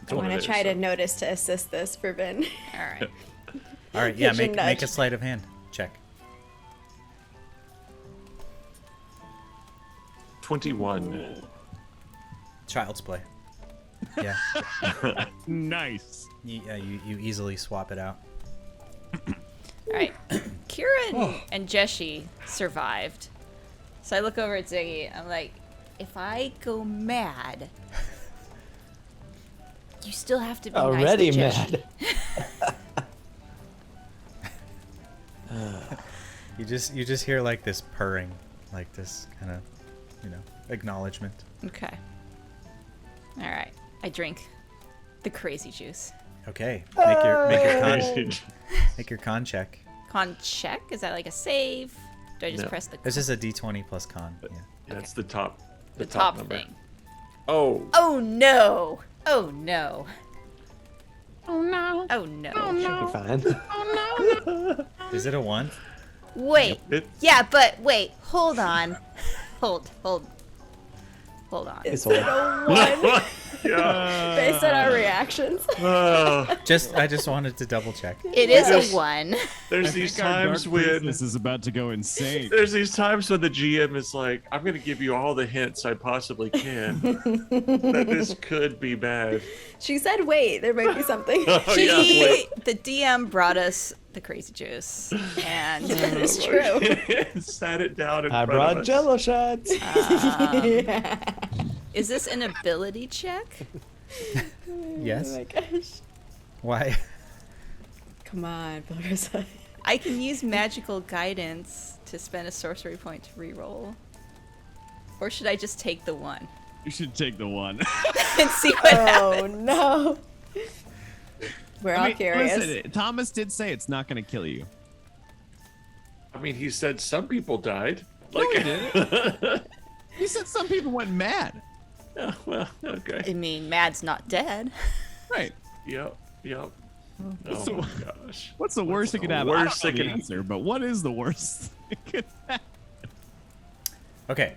gonna try to notice to assist this for Ben. All right. All right, yeah, Pigeon make a nudge. sleight of hand check. 21. Child's play. Yeah. Nice. You easily swap it out. All right. Kieran and Jeshi survived. So I look over at Ziggy. I'm like, if I go mad, you still have to be Already nice to Jeshi. mad. You just hear like this purring, like this kind of, acknowledgement. Okay. All right. I drink the crazy juice. Okay. Make your con check. Con check? Is that like a save? Do I just No. press the It's just a d20 plus con. Yeah. That's the top. the top number. thing? Oh, Oh no! Oh no! Oh no. Oh no! Should be fine. Is it a 1? Wait. It- Yeah, but wait. Hold on. Hold on. It's old. One Yeah. based on our reactions. Oh, I just wanted to double check. It is Yes. a 1. there's I these think our times dark when priestess is about to go insane. there's these times when the GM is like, I'm going to give you all the hints I possibly can that this could be bad. She said, "Wait, there might be something." Oh, yeah, wait. The DM brought us the crazy juice, and It's true. Sat it down in I front of brought us. Jello shots. is this an ability check? Yes. Oh my gosh. Why? Come on, Bellarisa. I can use magical guidance to spend a sorcery point to reroll, or should I just take the 1 You should take the 1. and see what happens? Oh no. We're all curious. Listen, Thomas did say it's not going to kill you. I mean, he said some people died. No, he didn't. He said some people went mad. Yeah, well, okay. I mean, Mad's not dead. Right. Yep. Oh So- my gosh. What's the worst that could happen? worst I don't that know the could- answer, but what is the worst that could happen? Okay.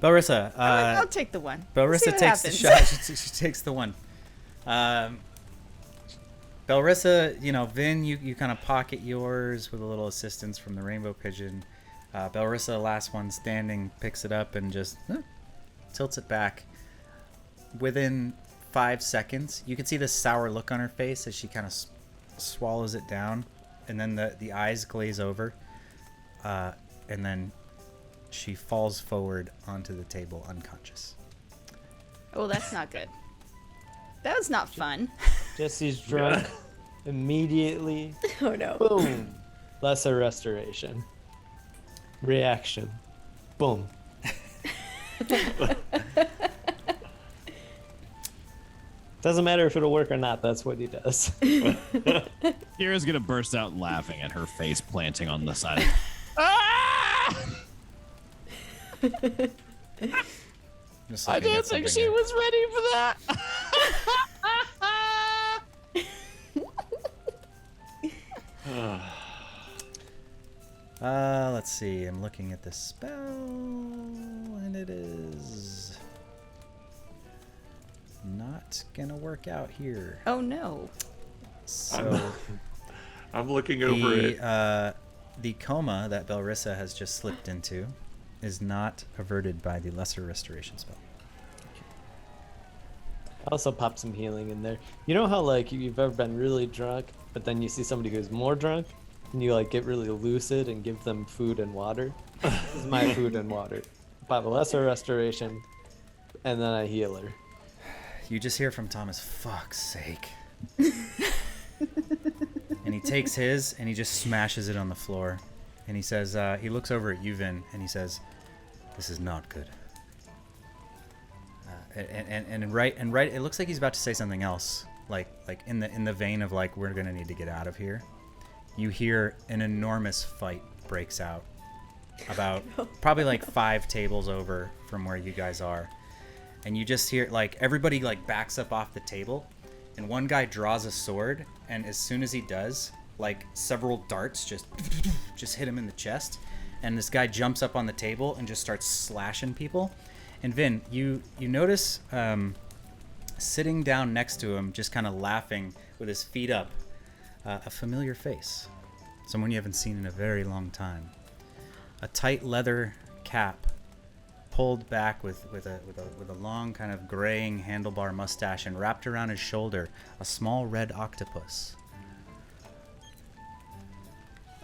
Bellarisa. I'll take the 1. See Bellarisa what takes the happens. shot. She takes the 1. Bellarisa, Vin, you kind of pocket yours with a little assistance from the Rainbow Pigeon. Bellarisa, the last one standing, picks it up and just tilts it back. Within 5 seconds, you can see the sour look on her face as she kind of swallows it down, and then the eyes glaze over, and then she falls forward onto the table unconscious. Oh, that's not good. That was not fun. Jesse's drunk. Immediately, Oh no. boom. Lesser restoration. Reaction. Boom. Doesn't matter if it'll work or not. That's what he does. Kira's going to burst out laughing at her face planting on the side. Ah! Just I looking didn't at think something she here. was ready for that. Let's see. I'm looking at the spell, and it is not gonna work out here. Oh no. So I'm looking over it. the coma that Bellarisa has just slipped into is not averted by the lesser restoration spell. I also pop some healing in there. You know how like you've ever been really drunk, but then you see somebody who's more drunk, and you like get really lucid and give them food and water? This is my food and water. Pop a lesser restoration, and then I heal her. You just hear from Thomas, "Fuck's sake." And he takes his and he just smashes it on the floor. And he says, he looks over at you, Vin, and he says, "This is not good." And right, it looks like he's about to say something else, like in the vein of like, "We're gonna need to get out of here." You hear an enormous fight breaks out, about probably like 5 tables over from where you guys are, and you just hear like everybody like backs up off the table, and one guy draws a sword, and as soon as he does, like several darts just hit him in the chest, and this guy jumps up on the table and just starts slashing people. And Vin, you notice sitting down next to him, just kind of laughing with his feet up, a familiar face, someone you haven't seen in a very long time. A tight leather cap, pulled back with a long kind of graying handlebar mustache, and wrapped around his shoulder a small red octopus.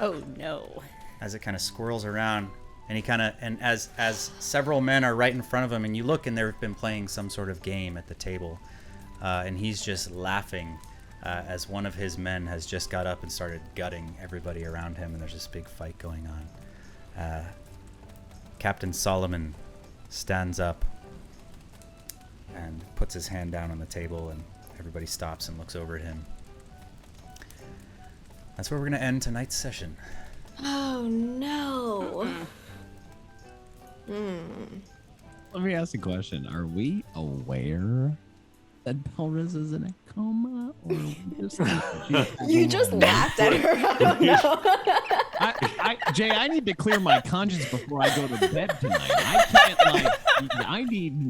Oh no. As it kind of swirls around, and as several men are right in front of him, and you look, and they've been playing some sort of game at the table, and he's just laughing as one of his men has just got up and started gutting everybody around him, and there's this big fight going on. Captain Solomon stands up and puts his hand down on the table, and everybody stops and looks over at him. That's where we're going to end tonight's session. Oh no. Let me ask a question. Are we aware that Belarisa's in a coma, or just You just laughed at her. I don't know. Jay, I need to clear my conscience before I go to bed tonight. I can't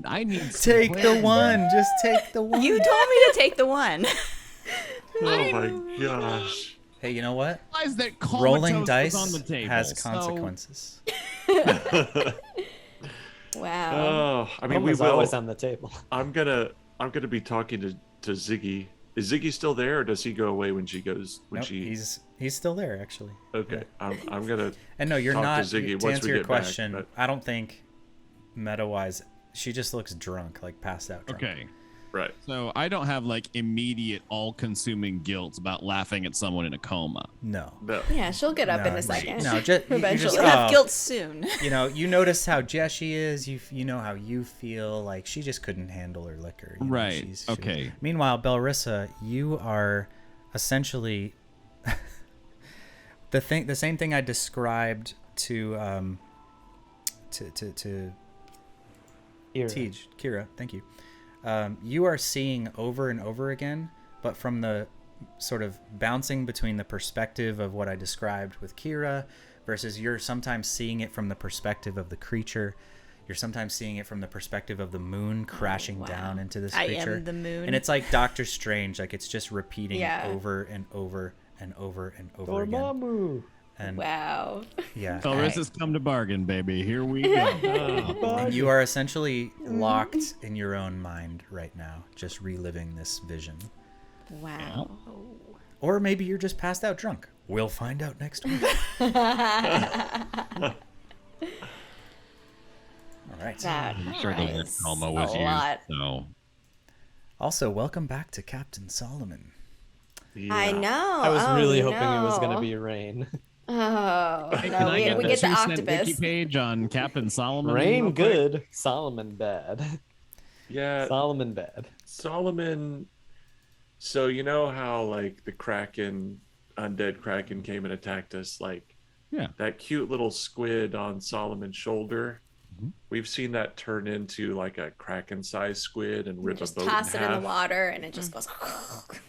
I need. some Take the clarity. one. Just take the one. You told me to take the one. Oh my gosh. Hey, you know what? Realize that Rolling comatose dice was on the table, has so- consequences. Wow. Oh, I mean, we Almost will. always on the table. I'm gonna be talking to Ziggy. Is Ziggy still there, or does he go away when she goes? When Nope, she? he's still there actually. Okay. I'm gonna. And no, you're talk not. to Ziggy To once answer we your get back, question, but- I don't think meta-wise, she just looks drunk, like passed out drunk. Okay. Right. So I don't have like immediate all-consuming guilt about laughing at someone in a coma. No. No. Yeah, she'll get up No, in a second. No, just, Eventually. You'll have guilt soon. You know, you notice how Jessie is. You know how you feel. Like she just couldn't handle her liquor. You know, Right, she okay. Meanwhile, Bellarisa, you are essentially the same thing I described to Kira. Thank you. You are seeing over and over again, but from the sort of bouncing between the perspective of what I described with Kira versus you're sometimes seeing it from the perspective of the creature. You're sometimes seeing it from the perspective of the moon crashing down into this I creature. am the moon. And it's like Doctor Strange, like it's just repeating Yeah. over and over and over and over again. Dormammu. And Wow. yeah, Belarisa's come to bargain, baby. Here we go. and you are essentially locked in your own mind right now, just reliving this vision. Wow. Or maybe you're just passed out drunk. We'll find out next week. All right. That I'm sure the word was coma was a used. lot. So Also, welcome back to Captain Solomon. Yeah. I know. I was Oh, really hoping it was no. going to be rain. Oh, Hey, no, can I we get the 2-cent octopus. wiki page on Captain Solomon? real Rain quick? good, Solomon bad. Yeah. Solomon bad. Solomon. So you know how like the Kraken, undead Kraken came and attacked us, like Yeah. that cute little squid on Solomon's shoulder. Mhm. We've seen that turn into like a Kraken-sized squid and rip Just a boat toss in it in half. the water and it just goes.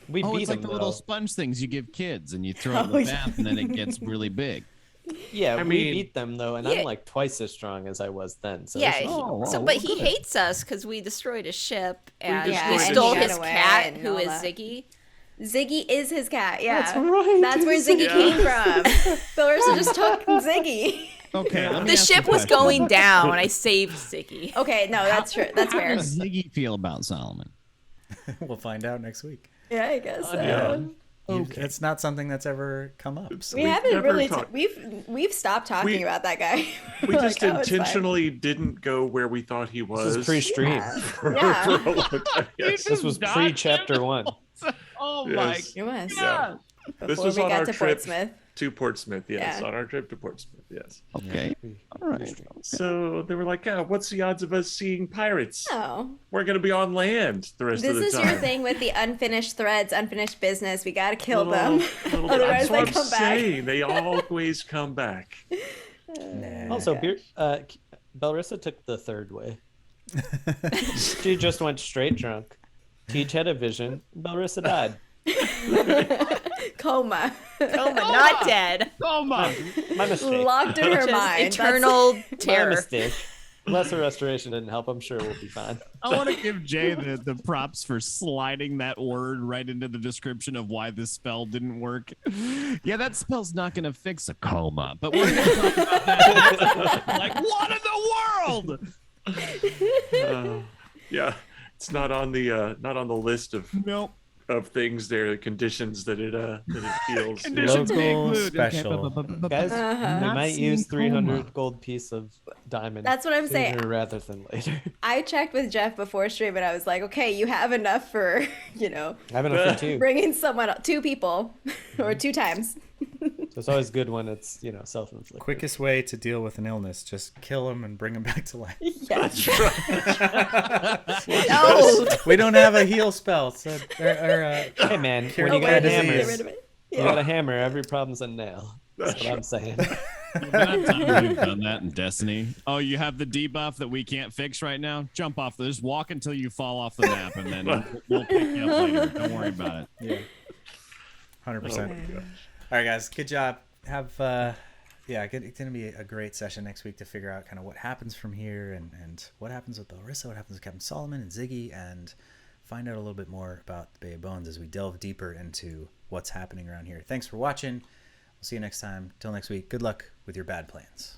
We Oh, beat it's like him, the though. little sponge things you give kids, and you throw it in the Oh, yeah. bath, and then it gets really big. Yeah, I we mean- beat them, though, and Yeah. I'm like twice as strong as I was then. So Yeah. this is- Oh, But he good. hates us because we destroyed his ship and destroyed we his stole ship. his Got away cat, and who all is that. Ziggy. Ziggy is his cat. Yeah. That's right. That's where Ziggy Yeah. came from. Bellarisa just took Ziggy. Okay, let me The ask ship you a was question. going down. I saved Ziggy. Okay, no, that's true. That's How fair. does Ziggy feel about Solomon? We'll find out next week. Yeah, I guess so. Yeah. It's not something that's ever come up. So. We We've haven't never really. talked- We've stopped talking We- about that guy. We We're just like, "Oh, it's fine." intentionally didn't go where we thought he was. This is pre-stream. Yeah. for a long time. Yes. This was pre-chapter 1. Oh Yes. It was. Yeah. This Before was we on got our to trip Portsmouth. to Portsmouth. Yes, Yeah. on our trip to Portsmouth. Yes. Okay. All right. So they were like, "Yeah, what's the odds of us seeing pirates? Oh, We're gonna be on land the rest this of the is time." your thing with the unfinished threads, unfinished business. We gotta kill them. Little- Otherwise, that's what they I'm come back. saying. They always come back. Also, Bellarisa took the third way. She just went straight drunk. Teach had a vision. Bellarisa died. Coma. Coma, not dead. Come on. My mistake. Locked in her Just mind. eternal My terror. mistake. Lesser restoration didn't help. I'm sure we'll be fine. I want to give Jay the props for sliding that word right into the description of why this spell didn't work. Yeah, that spell's not going to fix a coma, but we're going to talk about that. Like, what in the world? Yeah, it's not on the list of Nope. things there, the conditions that it feels. Conditions may Local include- special. Guys, Uh-huh. we Not might seeing use 300 coma. gold piece of diamond. That's what I'm saying. sooner rather than later. I checked with Jeff before stream, and I was like, okay, you have enough for, I have enough for 2. bringing someone, 2 people, or 2 times. So it's always good when it's, self-inflicted. Quickest way to deal with an illness: just kill him and bring him back to life. Yeah. No. We don't have a heal spell, so Hey man, Cure when you the got a disease. hammer, Get rid of it. you got a hammer, every problem's a nail. That's what I'm saying. By the time we've done that in Destiny. Oh, you have the debuff that we can't fix right now? Jump off. Just walk until you fall off the map, and then we'll pick you up later. Don't worry about it. Yeah. 100%. All right, guys. Good job. Have it's gonna be a great session next week to figure out kind of what happens from here and what happens with Bellarisa, what happens with Captain Solomon and Ziggy, and find out a little bit more about the Bay of Bones as we delve deeper into what's happening around here. Thanks for watching. We'll see you next time. Till next week. Good luck with your bad plans.